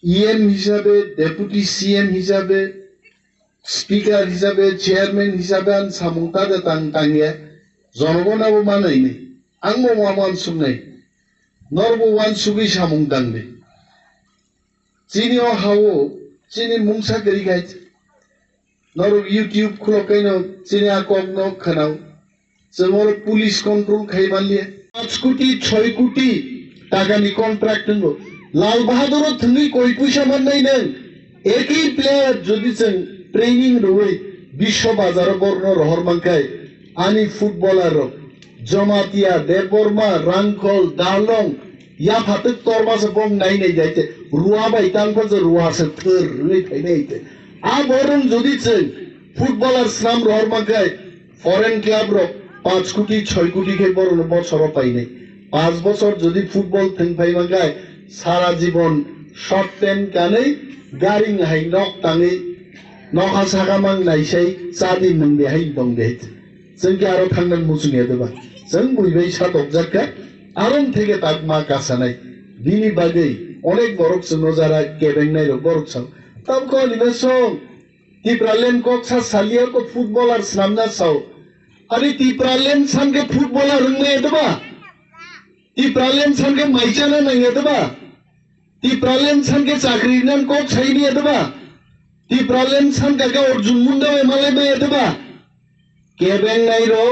EM হিসাবে ডেপুটি CM হিসাবে স্পিকার হিসাবে চেয়ারম্যান হিসাবে আন সামুংতা দে তাংগে জনগণাবো মানাইনি আংবো মামান সুনাই নরবো ওয়ান সুবি সামুং দাংবে চিনিও হাও চিনি মুংসা গরি গাইছে নরব ইউটিউব খুলকাইনো চিনি আকগনো খানাও জমর পুলিশ কন্ট্রোল খাইবালিয়ে 5 কোটি 6 কোটি টাকানি কন্ট্রাক্ট হলো লাল বাহাদুর থঙ্গি কই পয়সা মাননাই নেন একই প্লেয়ার যদি ট্রেনিং রই বিশ্ব বাজার বর্ণ রহর মাংকাই আনি ফুটবলার জমাতিয়া দেববর্মা রাংখল দালং ইয়া ফাতে তরমাসে বং নাই নাই যাইতে রুয়া বাই তাংফা যে রুয়া আছে থর রই ফাইনাইতে আ বরং যদি ফুটবলার নাম রহর মাংকাই ফরেন ক্লাব র 5 কোটি 6 কোটি কে বড় বছর পাই নাই 5 বছর যদি ফুটবল থিং পাই মাংকাই সারা জীবন শর্ট টেন কানে গারিং হাই নক তাঙে নখা সাগামাং নাইসাই চাদি নংদে হাই দংদে जोंखि आरो थांनान मुसुङे देबा जों बुइबाय सादक जाका आरम থেকে তাক মা কাছানাই দিনি বাগै অনেক বরক সনো যারা কেবেংনাই র বরক সাম তাম কো লিমেসং টিপ্রালেন কক্সা সালিয়া को फुटबलार सामना साव अरे टिप्रालेन सानके फुटबलार रंगने देबा टिप्रालेन सानके माइजाना नंगे देबा टिप्रालेन सानके चाकरिनान को छैनी देबा टिप्रालेन सानका का अर्जुन मुंडा माले मे देबा केबें नाई रो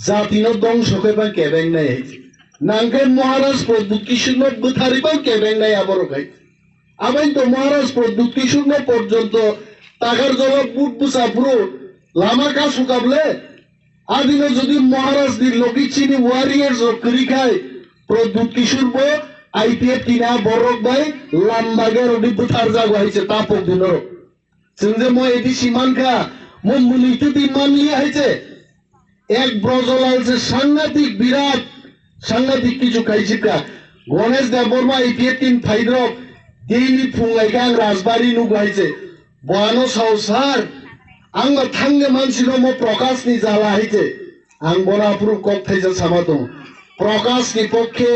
जातिनो दं सकेबा केबें नाई नांगे महाराज प्रदुत किशोर बुथारिबा केबें नाई आबरो गाय आबाइन तो महाराज प्रदुत किशोर पर्यंत टाकार जवाब बुट बुसापुरो लामा का सुकाबले आदिनो যদি महाराज দি লগি চিনি ওয়ারিয়ার্স করি খায় প্রদুত কিশোর বো আইপিএফ তিনা বরক ভাই লাম্বাগে রডি বুথার জাগো হইছে তাপক দিনর সিনজে মই এদি সীমানকা মুমুলিতে বিমান লিয়ে হইছে এক ব্রজলাল যে সাংঘাতিক বিরাট সাংঘাতিক কিছু খাইছিকা গণেশ দেববর্মা আইপিএফ তিন ফাইদ্রক দেইনি ফুংলাইকা রাজবাড়ি নু গাইছে বয়ানো সাউসার आंग थांगे मानसिनो म प्रकाश नि जाला हइते आं बरापुर कक थाइजा सामातो प्रकाश नि पक्षे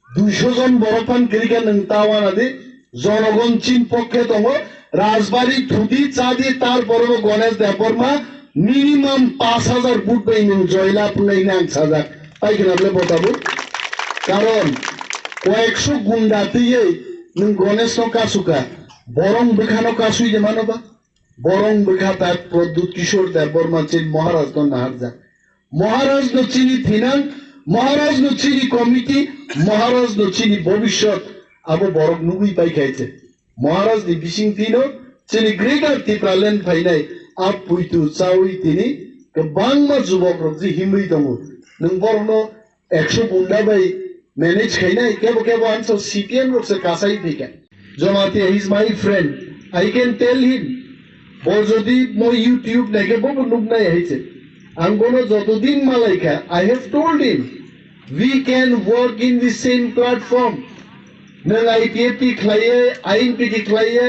200 जन बरपान करिका नंतावाना दे जनगण चीन पक्षे दङ राजबाड़ी थुदी चादी तार परबो गणेश देबबर्मा मिनिमाम 5000 बुट बाइनो जयला पुनाइ नां साजा पाइखनाबले बताबो कारण कयेकशो गुंडा तियै नों गणेश नो कासुका बरं बेखानो कासुइ जे मानोबा বরং বেখাতা প্রদ্যুৎ কিশোর দেববর্মা চিন মহারাজ ন নাহারজা মহারাজ ন চিনি থিনাং মহারাজ ন চিনি কমিটি মহারাজ ন চিনি ভবিষ্যৎ আবো বরং নুগুই পাই খাইছে মহারাজ দি বিসিং তিনো চিনি গ্রেটার টিপ্রালেন ফাইনাই আপ পুইতু চাউই তিনি বাংমা যুবক জি হিমই দङ नों বরনো 100 গুন্ডা বাই ম্যানেজ খাইনাই কেবো কেবো আনসো সিপিএম রকসে কাসাই ফিকা জমাতে he is my friend I can tell him और যদি মই ইউটিউব নাকি বহু লোক নাই হইছে আঙ্গনো যতদিন Malaika I have told him we can work in the same platform নং আইপিএফটি খাইয়ে আইএনপিটি খাইয়ে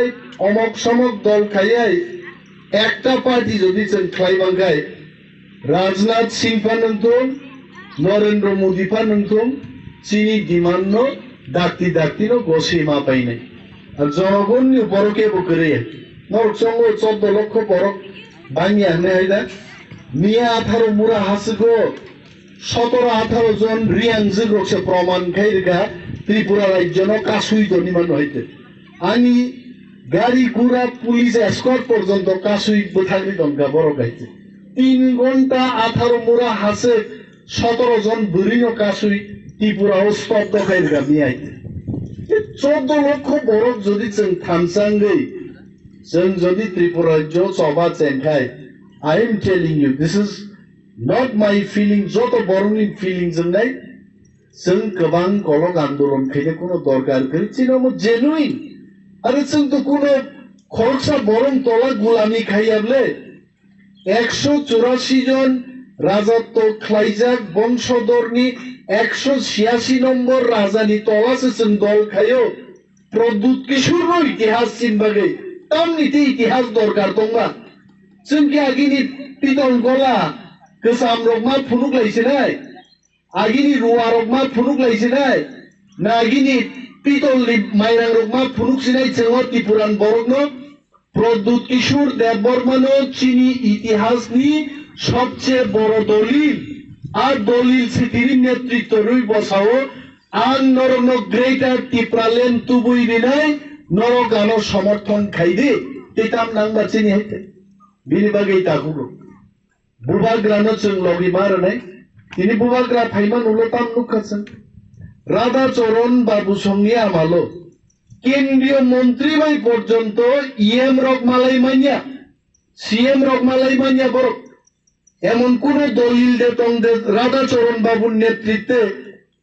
অমক সমক দল খাইয়ে একটা পার্টি যদি খাইবাঙ্গাই রাজনাথ সিং ফানন্তম নরেন্দ্র মোদি ফানন্তম চিনি ডিমান্ড ডাক্তি ডাক্তিনো গসি মা পাই নাই আর জনগণ বড়কে বকরে নরক সঙ্গ 14 লক্ষ বরক বাঙি আনে হইদা মিয়া 18 মুরা হাসগো 17-18 জন রিয়াংজি রকসে প্রমাণ খাইরগা ত্রিপুরা রাজ্য ন কাসুই দনিমান হইতে আনি গাড়ি গুড়া পুলিশ এসকর্ট পর্যন্ত কাসুই বথাগি দঙ্গা বড় গাইতে 3 ঘন্টা 18 মুরা হাসে 17 জন বুরিনো কাসুই ত্রিপুরা স্তব্ধ খাইরগা মিয়াইতে 14 লক্ষ বরক যদি থামসাঙ্গই जों जदि त्रिपुरा जो सभा चेंखाय I am telling you this is not my feeling Jat बरंनि feeling जोंनाय जों गोबां गलक आन्दोलन खायनो कोनो दरकार गैया म जेनुइन आरो जों तो कोनो खरसा बरं तला गुलामी खायाबले 184 जन राजत्व ख्लाइजाक बंशधरनि 186 नम्बर राजानि तलासो जों दल खायो প্রদ্যুৎ কিশোরও ইতিহাস চিনবাগে তামনিতে ইতিহাস দরকার দংবা जोंखि आगिनि पितल गला गोसाम रगमा फुनुक लायसिनाय आगिनि रुवा रगमा फुनुक लायसिनाय नागिनि पितल माइरां रगमा फुनुक सिनाय जोंङो त्रिपुरान बरगनो प्रद्युत किशोर देबबर्मनो चीनी इतिहासनि सबचेয়ে বড় দলিল আর দলিল সিটির নেতৃত্ব রই বসাও আন নরন গ্রেটার টিপ্রালেন তুবুই দিনাই নরগানো সমর্থন খাইদে তেতাম নাংবা চিনি হইতে बिनिबागै दाखुगो बुबाग्रानो जों लगे मारनाय दिनै बुबाग्रा फाइमान उलताम नुखासन राधा चरण बाबू संनि आमालो केंद्रीय मंत्री बाय पर्यন্ত ইএম রক মালাই মাইয়া সিএম রক মালাই মাইয়া বড় এমন কোন দলিল দে তং দে রাধা চরণ বাবুর নেতৃত্বে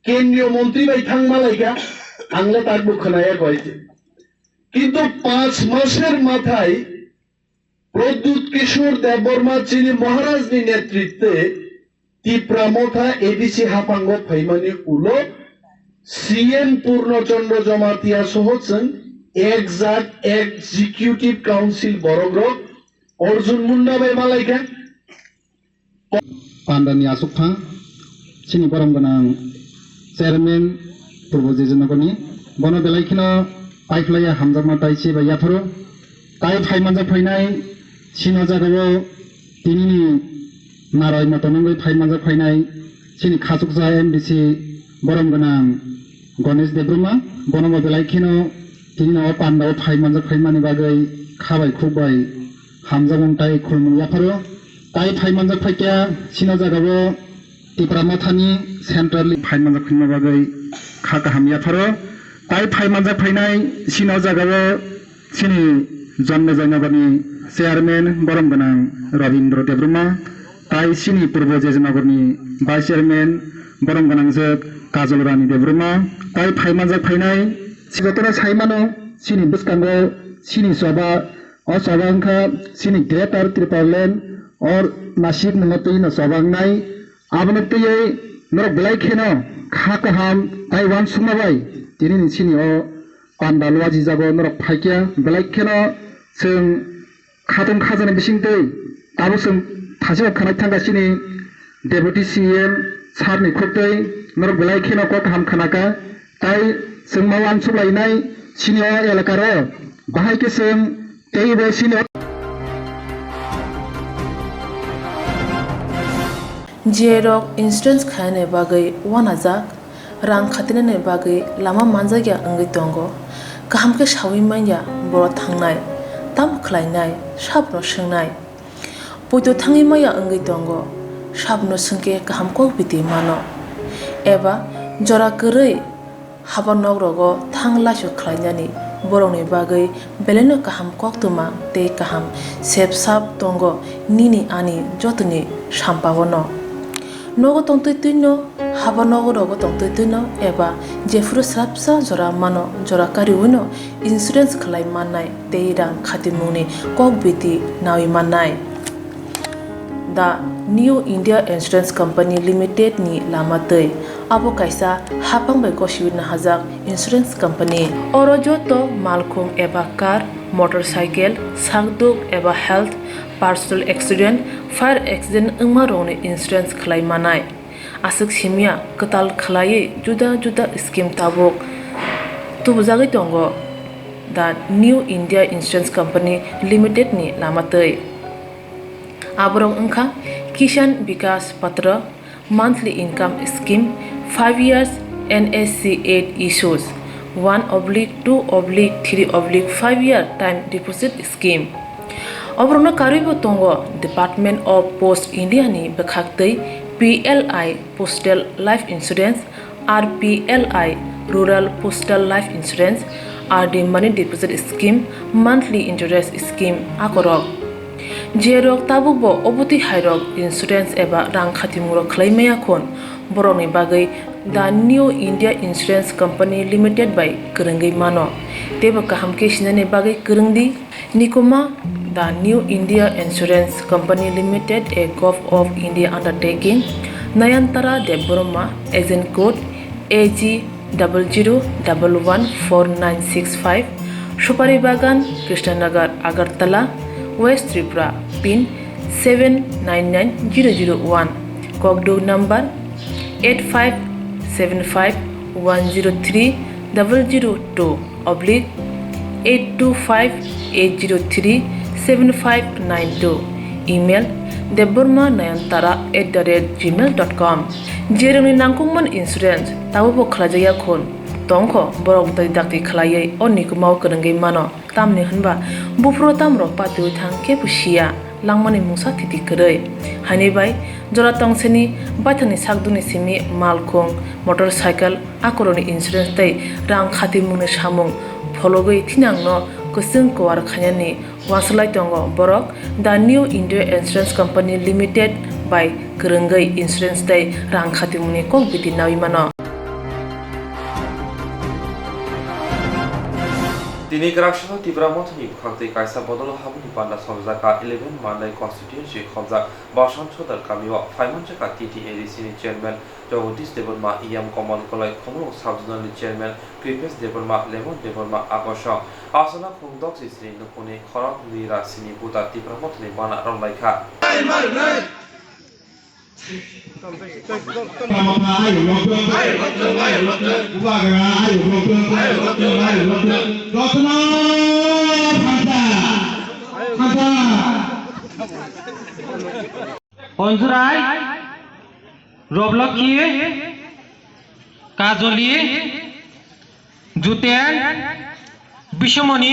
কেন্দ্রীয় মন্ত্রী বাই থাং মালাইকা আংলে তার বুখনায়া কইছে কিন্তু 5 মাসের মাথায় প্রদ্যুৎ কিশোর দেববর্মা চীনী মহারাজনি নেতৃত্বে টিপ্রামথা এডিসি হাপাঙ্গ ফাইমানি উলো সিএম পূর্ণচন্দ্র জমাতিয়া সহজন এক্সাক্ট এক্সিকিউটিভ কাউন্সিল বরগ্র অর্জুন মুন্ডা বাই মালাইকা পান্ডানি আসুকফা চিনি বরম গোনাং চেয়ারম্যান পূর্ব যোজনাগনি বন বেলাইখিনো পাইফলাইয়া হামজাকমা তাইছে বা ইয়াফারো তাই ফাইমানজা ফাইনাই চিনো জাগাও তিনিনি নারাय मतनंगै फाइमानजा फाइनाय चिनि खासुकजा एमडिसि बरम गोनां गणेश देब्रमा बनम बेलाइखिनो तिनिनो पान्डाव फाइमानजा फाइमानि बागै खाबाय खुबाय हामजामंताय खुलमुं याफारो ताय फाइमानजा फाइक्या चिनो जागावो तिप्रामथानि सेन्ट्रेल फाइमानजा फाइमा बागै खाका हाम याफारो ताय फाइमानजा फाइनाय चिनो जागावो चिनि जन्म जयनगरनि चेयारमैन बरम गोनां रवीन्द्र देब्रमा ताई चिनी पूर्व जोजनागरनि भाइस चेयारमैन बरम गोनां जोग काजल रानी देब्रमा ताई फाइमानजा फाइनाय सिगतरा साइमानो चिनी बुस्कांगो चिनी सभा असभांखा चिनी ग्रेटर त्रिपुरालेन और नासिक नंगतै न सभांनाय आबनतै नरक बेलाइखेनो खाकाहाम ताइवान सुमाबाय दिनै चिनी अ पान्डालवाजी जागो नरक फाइकिया बेलाइखेनो जों खादों खाजानाय बिसिंदै दाबो जों थासेयाव खानाय थांगासिनो डेपुटी सीएम सारनि खुदै नरक बेलाइखेनो क गाहाम खानाका ताय जों मावान सुलायनाय सिनिया एलाकार बाहायके जों तेइबो सिनिया जेरक इन्सुरेन्स खायने बागै वानाजाक रां खातिने बागै लामा मानजागिया अंगै दंगो गाहामके सावै माइया बर' थांनाय ताम खलायनाय साबनो सोंनाय बयदो थाङै माइया अंगै दंगो साबनो सोंके गाहामको बिदि मानो एबा जरा गोरै हाबा नगरगो थां लासो खलायनानि बर'नि बागै बेलेनो गाहाम कक्तमा ते गाहाम सेब साब दंगो निनि आनि जतनि साम्पावनो नगो तंतैनो हाबा नगरगो तंतैनो एबा जेफुर स्राबसा जरा मानो जरा कारिवनो इन्सुरेन्स खलाय माननाय ते रां खातिमुनि कक बिदि नावि माननाय दा New India Insurance Company limited नि लामातै आबो कायसा हापांबाय गसिबिना हाजाक इंश्योरेंस कंपनी अरजतो मालखुं एबा कार मोटरसाइकेल सागदुक एबा health personal accident fire accident अंगमा रंनि इंश्योरेंस खलाय मानाय आसक सिमिया कताल खलायै जुदा जुदा स्कीम ताबुक तुबजागै दंगो दा New India Insurance Company limited नि लामातै आबरं अंखा किसान विकास पत्र monthly income scheme 5 years NSC 8 issues 1/2/3/5 year time deposit scheme अब्रनो कारिबो तंगो डिपार्टमेंट ऑफ पोस्ट इंडिया नि बखाक्तै PLI postal life insurance RPLI rural postal life insurance RD money deposit scheme monthly interest scheme आकरक जेरक ताबुबो अबति हायरक इन्सुरेन्स एबा रां खातिमुरक खलायमाया खन बर'नि बागै दा New India Insurance Company Limited बाय गोरोंगै मानो तेबो गाहामके सिनायनि बागै गोरोंदि निकुमा दा New India Insurance Company Limited a govt of India undertaking Nayantara Debbarma agent code AG 00114965 Supari Bagan Krishnanagar Agartala west Tripura pin 799001 कोकडू नंबर 85751002/825-803-7592 email deborma9tara@gmail.com जेरंनि नांगौमोन इंश्योरेंस ताबो खलाजाया खुन तंख बरक दाय दाक्ति खलायै अनिखौ माव गोरंगै मानो तामनि होनबा बुफ्रो तामरो पातु थांखे बुसिया लांमानि मुसा थिति करै हानिबाय जरा तंसेनि बाथानि सागदुनि सिमि मालखुं मोटरसाइकेल आकरनि इंश्योरेंस दै रां खाति मुनि सामुं फलगै थिनांनो गोसों कवार खायानि वासलाय दंगो बरक दा New India Insurance Company Limited बाय गोरंगै इंश्योरेंस दै रां खाति मुनि कक बिदि नावि मानो Dini Karaksana Tibra Motani Bukakti Kaisa Bodol Hamuni Panda Somzaka 11 Mandai Constituency Khobza Bashan Chodar Kamiwa 500 TTADC Chairman Jogdis Deborma EM Komal Kolai Komo Subsidiary Chairman Previous Deborma Lemon Deborma Agosha Asana Kungdok Sisri Nukuni Korak Nira Sini Buta Tibra Motani Bana Ronlaika অঞ্জুরাই রবলকি কাজলি জুতেন বিশ্বমণি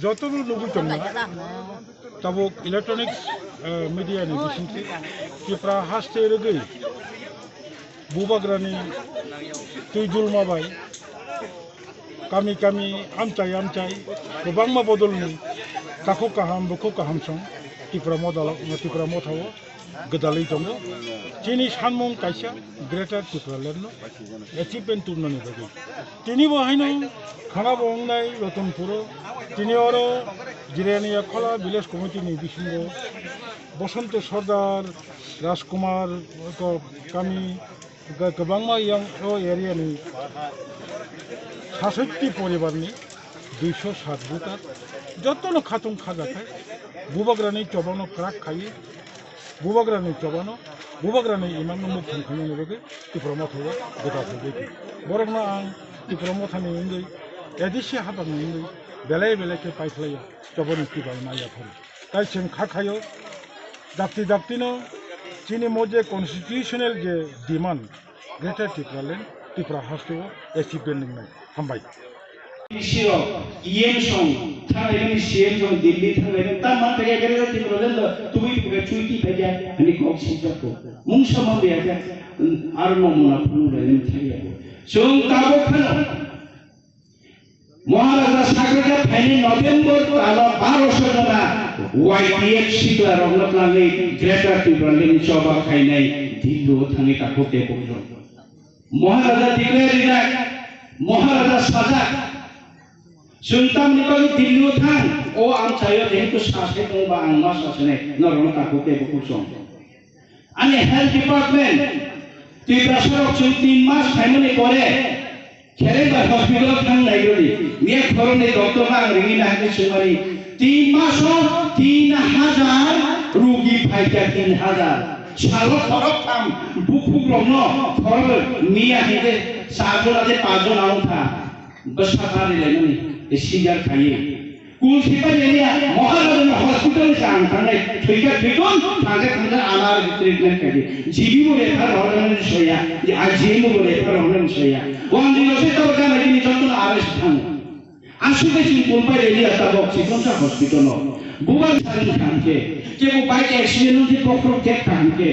যতদূর লুগুতম tabuk electronics media ni bisinti kipra haste regi bubagrani tuijul mabai kami amcai gobangma bodolni kakho kaham bukho kaham song kipra mothao gedalai tongo chini sanmung kaisa greater Tripura lerno achievement turnani bagi tini bohaino khana bongnai rotonpuro tini oro Jirania खोला village committee नि बिसिंगो बसंत सरदार राजकुमार को गामि गोबांमा यां area नि 66 परिवारनि 207 voter जतनो खातुम खाजाखाय बुबाग्रानि चबानो क्राक खायो बुबाग्रानि इमाम मुख थांखायनि बगे तिप्रमथवा गोदा थगै बरगना आं तिप्रमथानि इंगै एदिसि हाबानि इंगै बेले के पाइखलाया चबन इस्तीबाल माया फरी ताई सिं खाखायो दाक्तिनो चीनी मोजे कॉन्स्टिट्यूशनल जे डिमांड ग्रेटर त्रिपुरा हास्टो एचिवमेंट नहीं हमबाय इसिरो ईएम सं थानायनि सीएम सं दिल्ली थानायनि ता मानते गेरे त्रिपुरा ले तुबि के चुइति फैया अनि कॉक सिजको मुं समबे या आरो नमुना फुनुले थाया जों ताबो खानो महाराजा सागरका फाइने नभेम्बर ताला 1200 जना वाइपीएफ सिक्ला रंगलाङै ग्रेटर त्रिपुरा लेनि चबा खाइनाय दिल्लो थाङै काखो टेपो महाराजा दिग्लेरिना महाराजा साजा सुनताम निबागि दिल्लो थां ओ आं चायो जेहेतु सासे दंबा आं मा सासेने नरन काखो टेपो सं आनि हेल्थ डिपार्टमेन्ट त्रिपुरा सरक 3 मास फाइने करे खेरेबा हॉस्पिटल थांग नायगोनि मे खरने डॉक्टर मा रिंगि नानि सुमारि 3 मास 3000 रोगी फाइका 3000 सालो खरब थाम बुखुग्रमनो खरब मिया हेदे साजोलादे पाजन आउथा बसाखारि लेनि सिगार खायो कुलसिपा लेनिया महाराजा हॉस्पिटल जान थांनाय थैगा थैगन थांगा आनार ट्रिटमेंट खायो जीबी मोरे फार हरन सया जे आजीम मोरे फार हरन सया वंदिनोसे तो का नगिनि जतन आरेस्ट थां आसुबे सिं कोनबाय लेनिया ताबक सिकनसा हॉस्पिटल बुबान सारिन थांके केबो बाइक एक्सीडेंट नि बखरो टेक थांके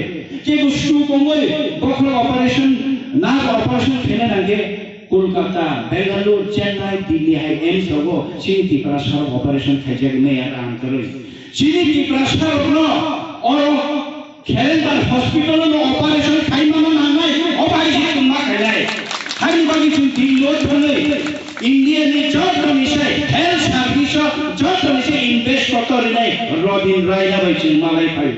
केबो स्टू कोमय बखरो ऑपरेशन ना ऑपरेशन खेने नागे कोलकाता बेंगलुरु चेन्नई दिल्ली हाई एम्स दगो सिनि त्रिपुरा सरक ऑपरेशन खाइजाग नै आराम करे सिनि त्रिपुरा सरक न और खेरेंदार हॉस्पिटल न ऑपरेशन खाइमानो नांगाय अबाय मा खाइलाय हानि बागि जों दिल्लो थाङै इंडियन नि जतनिसे हेल्थ सर्भिस जतनिसे इनभेस्ट करतरिनाय रबिन रायना बायजों मालाय फाय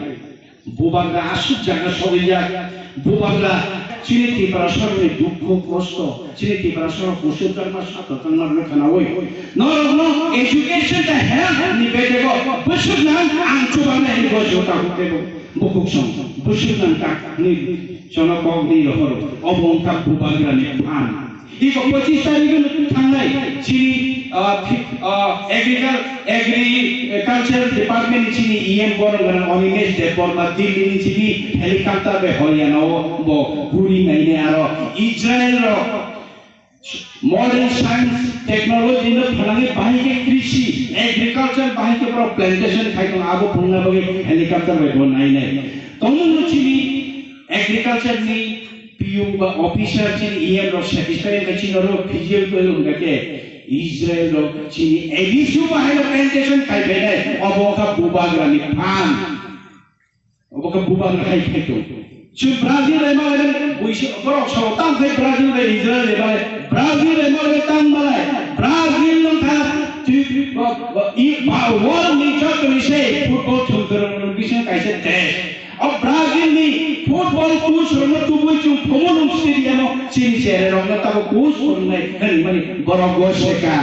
बुबाग्रा आसु जागा सबिजा बुबाग्रा চিনি ত্রিপুরাসরে দুঃখ কষ্ট চিনি ত্রিপুরাসর কুসুতারমা সাততারমার খানাওই নরগ্ন এডুকেশন টা হেল্প নিবেদেগ বসুনাং আংচুবানা নি গজোটা হতেব বুকুকসং বসুনাং কা নি জনকক নি রহর অবংকা বুবাগ্রানি ফান ইকো 25 তারিখে থাংনাই চিনি एग्रीकल्चर डिपार्टमेंट चिनी ईएम बरंगन अनिमेश देवबर्मा दिल्ली चिनी हेलिकॉप्टर बे हरियाणा बो गुरी नाइने आरो इजराइल रो मॉडर्न साइंस टेक्नोलॉजी न फलांगे बाहिके कृषि एग्रीकल्चर बाहिके प्रो प्लांटेशन खाइतो आगो फुंगा बगे हेलिकॉप्टर बे बो नाइने तमुनु चिनी एग्रीकल्चर नि पीयू बा ऑफिसर चिनी ईएम रो सेटिस्फाई चिनी रो फिजिकल को उनके इजराइल रो चिनी एडिशु बाहेर प्लांटेशन खाइ बेने अबोका बुबाग्रानि फान अबोका बुबाग्रा खाइ खाइतो छु ब्राजिल रे माले बुइस बरो सौतां खाइ ब्राजिल रे इजराइल रे माले ब्राजिल रे माले तां माले ब्राजिल नं था इ वर्ल्ड नेचर कमिसे फुटबल चुंतर बिसे काइसे देश अब ब्राजिल नि फुटबल कोच रन तुबुइ चु फमोन स्टेडियम चिनी सेरे रंग ताको कोच होननाय माने गरगसेका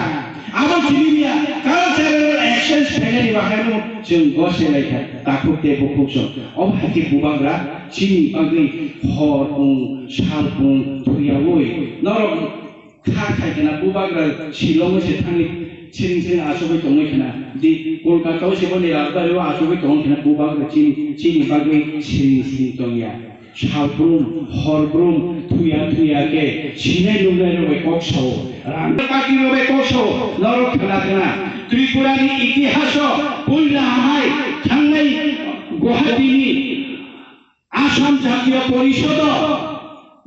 आबो चिनिया कालचारल एक्सचेंज फेगेनि बाहायनो जों गसेलायखा ताको तेबो खुसो अब हाकि बुबाग्रा चिनी बागै हर सालपुं थुयावै नरम खा खायना बुबाग्रा शिलंग से थांनि चिनी आसुबै दंखना दि कलकाता सेबो नि राजबारियाव आसुबै दंखना बुबाग्रा चिनी बागै चिनी दंया सालपुं हरब्रुम थुया के चिने लुंगाय रे कक्सो रांग पार्टी रे कक्सो नरक खलाखना त्रिपुरानि इतिहास बुइना हाय थांनाय गुवाहाटीनि आसाम जातीय परिषद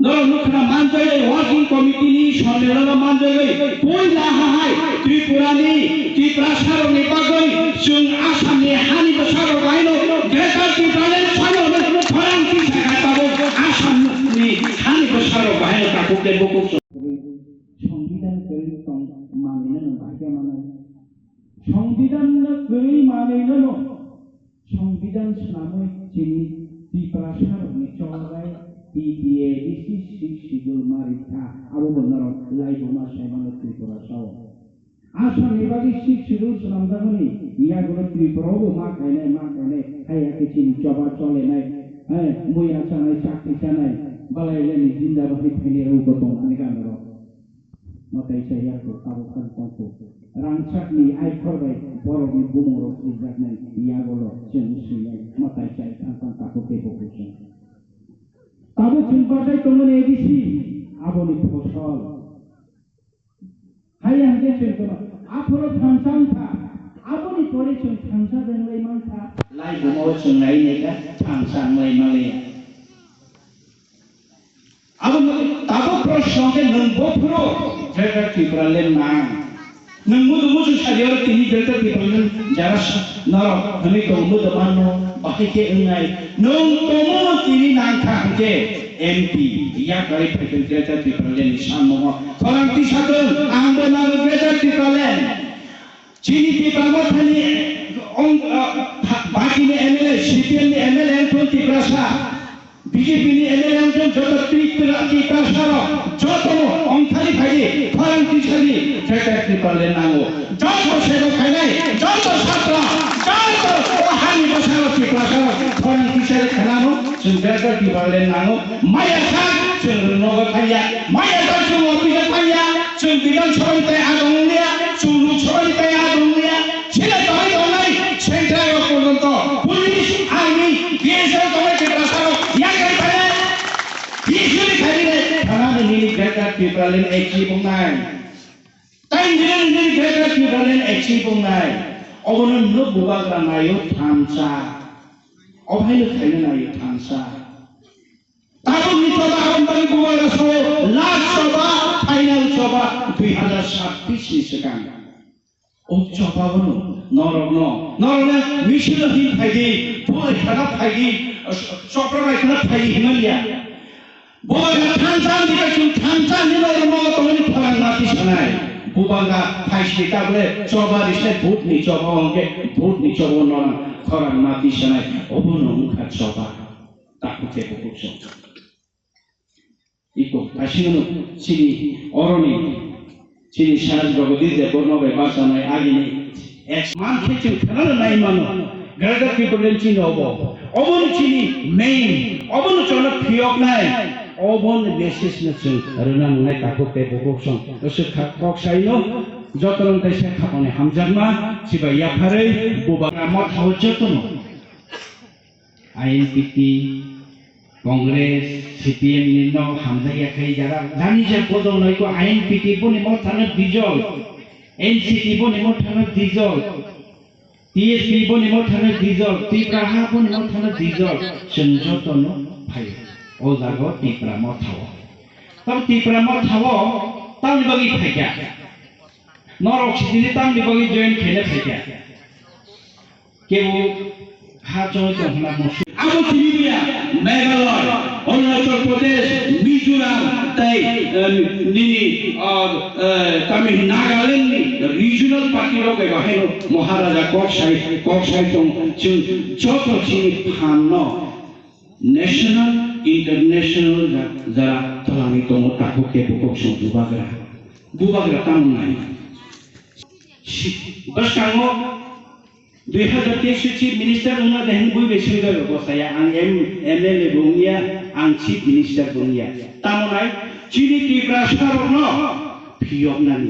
नरमुखना मानजाय वर्किं कमिटिनि सम्मेलन मानजाय बुइना हाय त्रिपुरानि त्रिपुरासारनि बागै जों आसामनि हानि बसार गायनो ग्रेटार त्रिपुरानि सानो फरांथि थाखाय आसामनि हानि बसार गायनो ताको देबो संविधान गैयै मानिनो बाहाय माने संविधान गैयै मानिनो संविधान सानामै चिनि त्रिपुरासारनि चलाय DPA DC6 शिड्यूल मारिथा आबो बनर लाइव मा साइमानो त्रिपुरासाव आसाम निबागि 6 शिड्यूल सनामदागनि इया गुलो त्रिपुराव मा खायनाय हाया किचिनि जबा चलेनाय है मुया चानाय चाकरि चानाय बालायलेनि जिन्दाबादि फैनेराव दं आनि गानरो मताय सायाखौ आबो खानखौ रांचाकनि आइखरबाय बरनि बुमरो इजागनाय इया गुलो जों सिनाय मताय साय खानखान ताको देबो कुसन ताबो चिनबाथाय तमने एदिसि आबोनि फसल हाय हांगे चेंटना आफरो थांसांथा आबोनि परे जों थांसा देनलाय मानथा लाइ गुमाव सोंनाय नेगा थांसांलाय माले आबो ताबो प्रश्नके नंबोफरो जेगा त्रिपुराले ना नंगो जों सारियाव तिनि जेगा त्रिपुराले जारा नर हनि दंबो दमानो बाहिके उनाय नों तमो तिनि नांखा के एमपी या गारि फैगोन ग्रेटार त्रिपुराले निशान मह फरांथि सागोन आंबो नांगो ग्रेटार त्रिपुराले चिनि त्रिपुरामथानि बाकिनि एमएलए सीपीएम नि एमएलए एंटन त्रिपुरासा बीजेपी नि एमएलए एंटन जत त्रिपुरासार जत अंखारि फाइदि फरांथि सानि ग्रेटार त्रिपुराले नांगो जत सेबो खायनाय जत छात्र जत हानि बसार त्रिपुरासार फरांथि सानि खानानो जों ग्रेटार त्रिपुराले नांगो माया सा जों नगो खाया माया सा जों अफिसा खाया जों बिधान सभानिफ्राय आदंलिया जों लोकसभानिफ्राय आदंलिया सेला दाय दंनाय सेंट्राल पर्यन्त पुलिस आर्मी बिएसएफ दंनाय त्रिपुरासार यागाय फायनाय बिसोरनि खायनो थानानै नि ग्रेटार त्रिपुराले एक्सि बुंनाय टाइम दिनै नि ग्रेटार त्रिपुराले एक्सि बुंनाय अबनो नो बुबाग्रा नायो थामसा अभायनो खायनो नायो थामसा ताबो नितबा आमबानि बुबाग्रा सो लास्ट सभा फाइनाल सभा 2026 नि सिगां उच्चबाबनो नरने मिसिल हि फाइदि फरायखाना फाइदि सप्रायखाना फाइदि हिमालिया बुबाग्रा थांसान दिगासिम थांसान निनो तमनि फरांनाति सानाय बुबाग्रा फाइसि ताबले सभा रिसे भूत नि सभा अंके भूत नि सभा न फरांनाति सानाय अबनो मुखा सभा ताको तेबो कुसो 이거 다시는 지리 어른이 지리 사는 거고 이제 번호에 맞잖아요. 아기니 엑스만 캐치 편안한 나이만은 그래도 people 치노고 어번 치니 메인 어번 저는 기억 나이 어번 메시지는 좀 어른한 내 갖고 때 보고 좀 어서 갖고 사이노 যতন দেশে খাপনে হামজামা সিবা ইয়াফারে বুবা রামত হজতন আইএনপিটি কংগ্রেস সিপিএম নিন্ন হামজাইয়া খাই যারা জানি যে বদল নয়কো আইএনপিটি বনি মথানে ডিজল এনসিটি বনি মথানে ডিজল টিএসপি বনি মথানে ডিজল ত্রিপুরা বনি মথানে ডিজল সঞ্জতন ভাই ও জাগো ত্রিপুরা মথাও তবে ত্রিপুরা মথাও তাম বগি ফাইকা নরক সিদিনি তাম বগি জয়েন খেলে ফাইকা কেউ হাজয় তহনা মুশি আবু ত্রিপুরা মেঘালয় অরুণাচল প্রদেশ মিজোরাম তাই নিনি তামিল নাগাল্যান্ড রিজিওনাল পার্টি লোক হেন মহারাজা ককসাই তং যত চিনি ফান্ন ন্যাশনাল ইন্টারন্যাশনাল যারা তলানি তং তাকো কে বকক সং বুবাগরা তাম নাই বাসকাঙ্গ 2023 চিফ মিনিস্টার উনা দেহন বই বেশি গেল বসায়া আং এমএলএ বংিয়া আং চিফ মিনিস্টার বংিয়া তামনাই চিনি ত্রিপুরা সরন ফিয়বনানি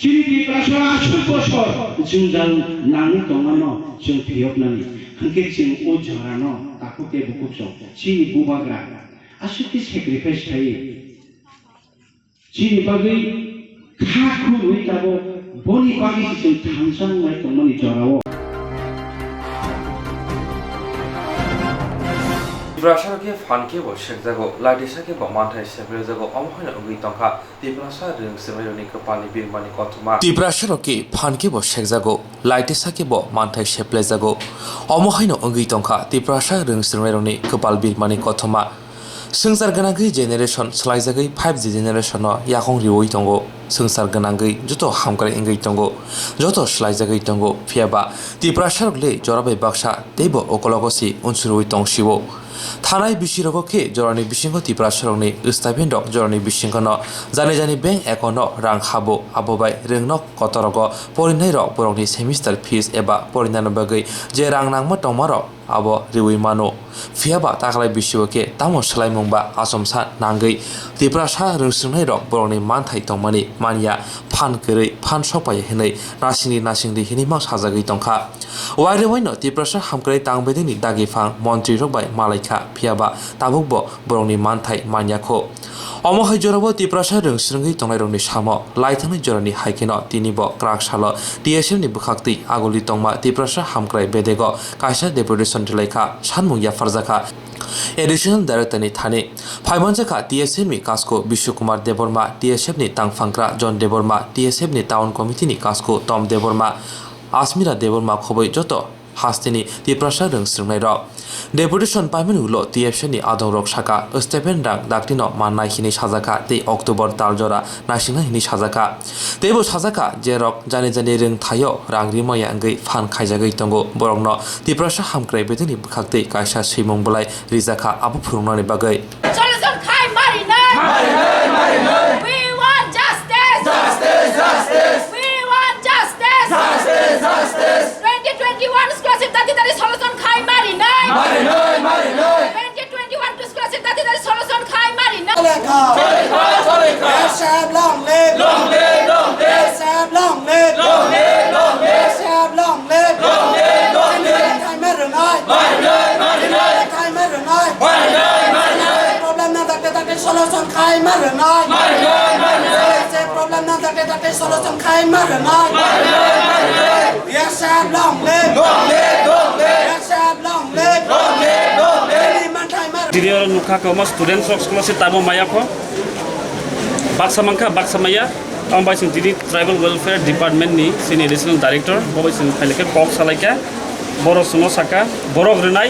চিনি ত্রিপুরা সর 80 বছর জুজাল নানি তমানো जों ফিয়বনানি হাঙ্কে চিন ও ঝরানো তাকো কে বকক সং চিনি বুবাগরা আসুকি স্যাক্রিফাইস থাই চিনি বাগৈ খাখু হইতাবো বনি বাগি जों थांसां my तमनि जराव Tibrasharke fanke bo shekjago laidisake bo manthai seprejago omhoina ugui tongkha Tibrasha rung semeroni kapani birmani koktwma Tibrasharke fanke bo shekjago laidisake bo manthai seplejago omhoina ugui tongkha Tibrasha rung semeroni kapal birmani koktwma Sungsar ganagui generation slaijagui 5G generation no yakong riwoi tongo Sungsar ganagui joto hamkare ingui tongo joto slaijagui tongo phiaba Tibrasharle jorabai baksa tebo okologosi unsurui tongsibo থানায় বিশিরগকে জরানি বিশিঙ্গ ত্রিপুরাসরংনি স্টাইপেন্ডক জরানি বিশিঙ্গন জানি জানি bank account রাং হাবো আববাই রেংনক কতরগ পরিনাই rock বরংনি semester fees এবা পরিনানো বাগৈ যে রাং নাংমা টমারক আবো রিউই মানো ফিয়াবা তাকলাই বিশিবকে তামো সালাইমুংবা আসমসা নাঙ্গৈ Tripurasa রংসুংনাই rock বরংনি মানথাই তংমানি মানিয়া fun কरै fun সপাই হেनै নাসিনি নাসিংদি হিনিमा সাজাগৈ তংखा ওয়াইরে ওয়াইনো Tripurasa হামকरै তাংবেদিনি দাগিফাং মন্ত্রী রকবাই মালাইখা ফিয়াবা তাবুকবো বরংনি মানথাই মানিয়াखौ অমহাই জরাবো ত্রিপুরাসা রংসুংগৈ তংনাই রংনি সামো লাইথাनै জরানি হাইকেनो তিনিবো ক্রাকসালো টিএসএমনি বুখাক্তি আগলি তংमा ত্রিপুরাসা হামকrai বেদেগো কাইসা ডেপুটেশন লেখা সানमुं याफारजाखा एडिशनल डायरेक्टरनि थाने फाइमानजाखा टीएसएफनि कास्को विश्वकुमार देबर्मा टीएसएफनि तांफांग्रा जन देबर्मा टीएसएफनि टाउन कमिटिनि कास्को टम देबर्मा आसमिरा देबर्मा खबै जत हास्तेनि ত্রিপুরাসা রংসুংनाय रक डेपुटेशन पाइमेन उलो टीएफएनि आदं रक साका स्टेफेन रां दाक्तिनो माननाय हिनि साजाका ते अक्टोबर तालजरा नासिंना हिनि साजाका तेबो साजाका जे रक जानि जानि रों थायो रां रिमाया अंगै फान खाइजागै तंगो बरंनो ত্রিপুরাসা हामक्राय बेदिनि बुखाक्ते कायसा सैमुं बलाय रिजाखा आबु फुरुंनानि बागै Solution khai marinai marinai we want justice justice justice we want justice justice justice 2021 scholarship dati dari solution khai marinai marinai 2021 scholarship dati dari solution khai marinai chole kha sab long live sab long live sab long live khai marinai khai marinai problem na date solution khai marinai problem na date solution khai marinai yes sab long live yes sab long live Video nuka koma student scholarship tamo maya ko baksa mangka baksa maya ambai sing didi tribal welfare department ni senior additional director bobai sing phaileke kok salaika boro suno saka borok renai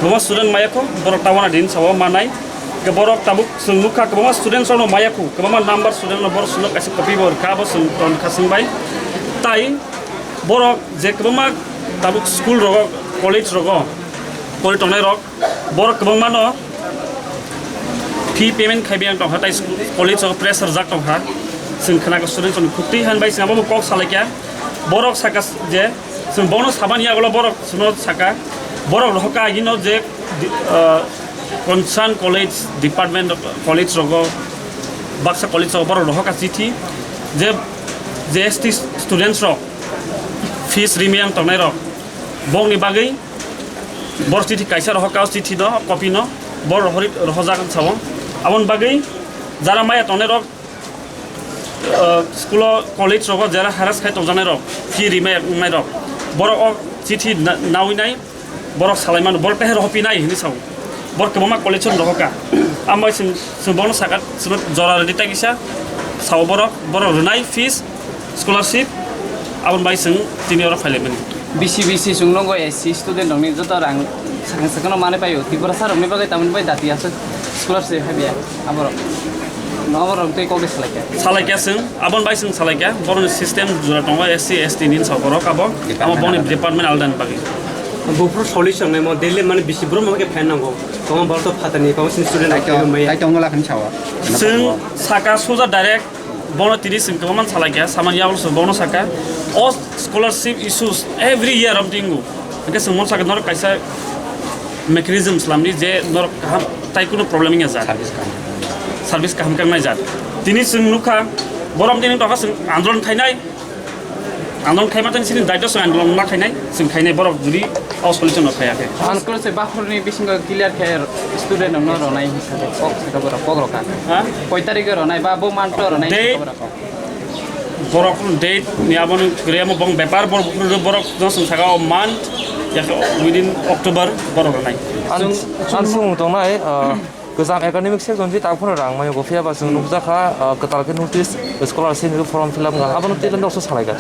koma student maya ko borok tawana din sawa manai ke borok tabuk sung nuka koma student sono maya ko koma number student no borok suno kasi copy bor ka bo sung ton khasing bai tai borok je koma tabuk school rogo college rogo pori tongnai rok borok kobangma no fee payment khaibiyang tong hatai college of pressure jak tong ha sing khana ka student on khukti han bai sing abo kok salakya borok saka je sing bono sabani agolo borok suno saka borok roka gino je concern college department of college rogo baksa college of borok roka chithi je JST students ro fees remiang tongnai ro bong ni bagai bor chithi kaisa roka chithi do copy no bor hori rohajak sawon abon bagai jara maya tongnai ro school college ro jara haras khai tonjanai ro fee remiang ro borok chithi nawi nai borok salaiman bor peher hopi nai hini saw bor kebama college on roka amai sing bono sakat sunut jora redita kisa saw borok runai fees scholarship abon bai sing tini ora failemen BC sunglongo SC student dongni joto rang sakano mane payo tibora sar omni bagai tamun bai dati asa scholarship habia aboro nomor tei ko salakya sing abon bai sing salakya boron system jura tonga SC ST nin saw borok abo amo boni department aldan bagai bufro solution nei mo dele mane bisi bro mage fan nango tonga borto phatani kawsin student akyo mai tai tongola khan chawa sing saka soja direct bono tiri sing kaman salakya saman yaul so bono saka all scholarship issues every year of tingu ke sumon saka nor kaisa mechanisms lamni je nor kaham tai kuno problem ya za service kaham kang nai za tini sing nukha borom tini toka sing andolon khainai andolon khaima tan sini daito sing andolon na khainai sing khainai borok juri all solution of khaya ke ankol se bakhurni bisinga clear khair student no ronai hisabe kok se kabara pogroka ha koi tarikh ronai ba bo manto ronai kabara borok date ni abon gremo bong bepar borok josung saga month ya within October borok ronai ansung tongnai gozam academic section ji tak phone rang mayo gofia ba sung nukja kha katal ke notice scholarship ni form fill up ga abon tilan dok so salaiga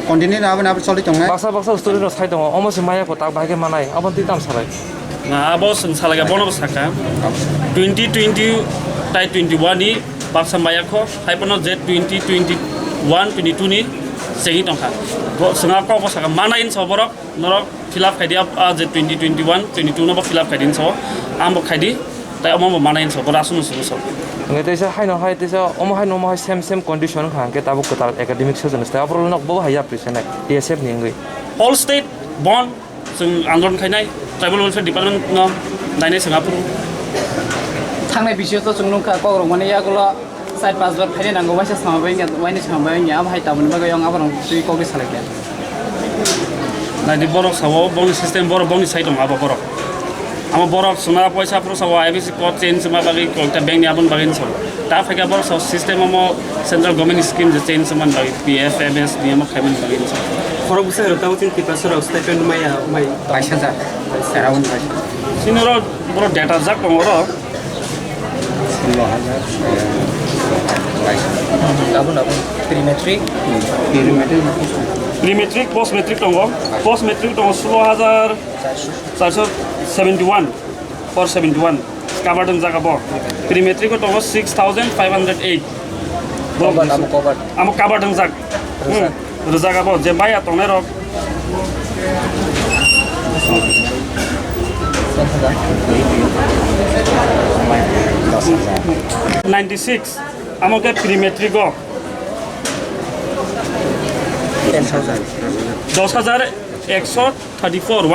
continue abon soli tongnai baksa student ro sai dong omo se maya ko tak bhage manai abon titam salai na abo sung salaiga bono saka 2020 tai 21 ni baksa maya ko haipono z 2021 22 ni sehi tongkha sunga ko saka manain so borok norok fill up khaidi z 2021 22 no fill up khaidin so ambo khaidi tai omo manain so bora sunu so ngai tesa haino hai tesa omo haino mo same condition khang ke tabu katal academic season sta abro nok bo haya present TSF ni ngai all state bond sung andron khainai tribal welfare department no nainai singapur थांनाय बिषय तो चुंगलुंखा कग्रं माने यागुलो side पास बार फाइने नांगौ वाइसा सामाबायनि वाइनि सामाबायनि आम हाय ताबुनि बागै आं आबारं सुइ कगि सालायके नादि borok sawo boni system borok boni side dong abo borok amo borok suna paisa pro sawo IBC code change ma bagi kolta bank ni abon bagin so ta faga borok so system amo central government scheme je change man bagi PF MS ni amo khaimen bagin so borok busa rota utin ti pasara stipend mai paisa ja around paisa sinoro borok data jak dong ro pre-metric post metric tongo post metric tongo 16471 for 71 covered in jaga bo pre-metric tongo 6508 amo covered in jag jaga bo je maya tongne ro 96 amo ke pre-metric go 10,134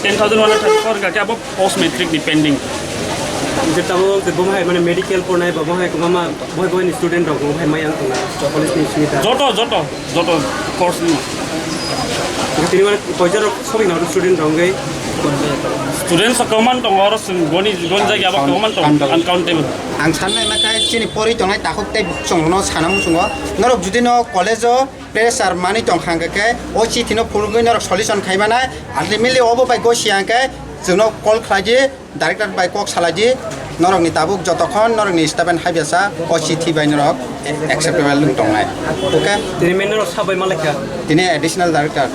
10,134 ka abo post metric depending जेताबो बहाय माने medical पढनाय बहाय मामा बहाय student रक बहाय माया college नि सुविधा जतो course नि तिनी माने पयजार सबै नाउ स्टुडेन्ट रंगै students command tong or goni jagi aba command tong uncountable ang sanai makai chini pori tongai takok tai chongno sanam sungo norok judi no college pressure mani tong khangke ke o chi thino purgoi norok solution khaimana ultimately obo bai go siangke jungno call khlaji director bai kok salaji norok ni tabuk jotokhon norok ni staben habiasa o chi thi bai norok acceptable lung tongai okay tini menor sabai malaka tini additional director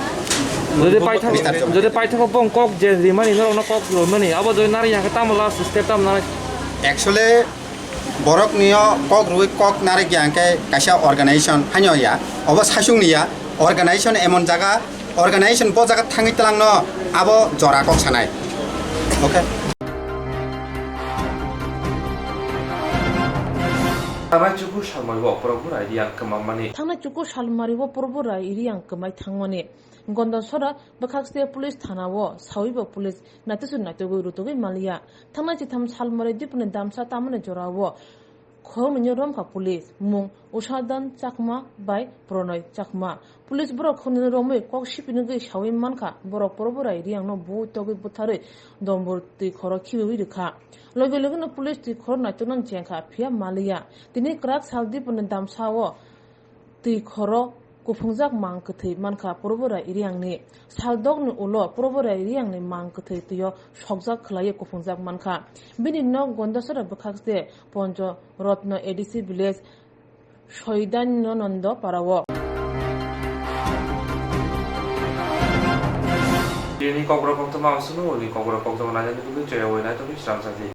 যদি পাইথাকো বং cock যে রিমানি নরক না cock রমানি আবো জয় নারি ইয়াকে তামলা step তাম না actually borok niyo kok rui kok narik yangke kaisa organization hanyo ya obo sasung niya organization emon jaga organization bo jaga thangi talang no abo jora kok sanai okay Tanai Chuku Shalmaiwa Prabura Yang Kamamani थांनाय चुकु सालमारिबो परबरा इरियां कमाय थांमने गन्दसरा बखाक्सते police थानावो साविबो police नातसु नातगु रुतगै Mallya थांनाय चिथाम सालमारि दिपने दामसा तामने जरावो खमन्य रमखा police मुं उषादान चाकमा bye Pranay चाकमा police बरो खनि रमै कक सिपिनगै सावि मानखा बरो परबरा इरियां न बु तगै बुथारै दम्बरति खर खिबि रिखा लगे लगेनो पुलिस ति खर नातगन जेंखा फिया मालिया दिनै क्राक सालदिपने दामसावो ति खर कुफुंजाक मांगकथै मानखा परबरा इरियांनि सालदगनि उलो परबरा इरियांनि मांगकथै तियो सकजाक खलायो कुफुंजाक मानखा बिनि न गन्दसरा बखाक्सते पंच रत्न एडिसि विलेज शैदान्यनन्द पारावो Ini Kokborok Koktwma Sunu, ini Kokborok Koktwma nanya dulu cewek, nah itu Swrangchati.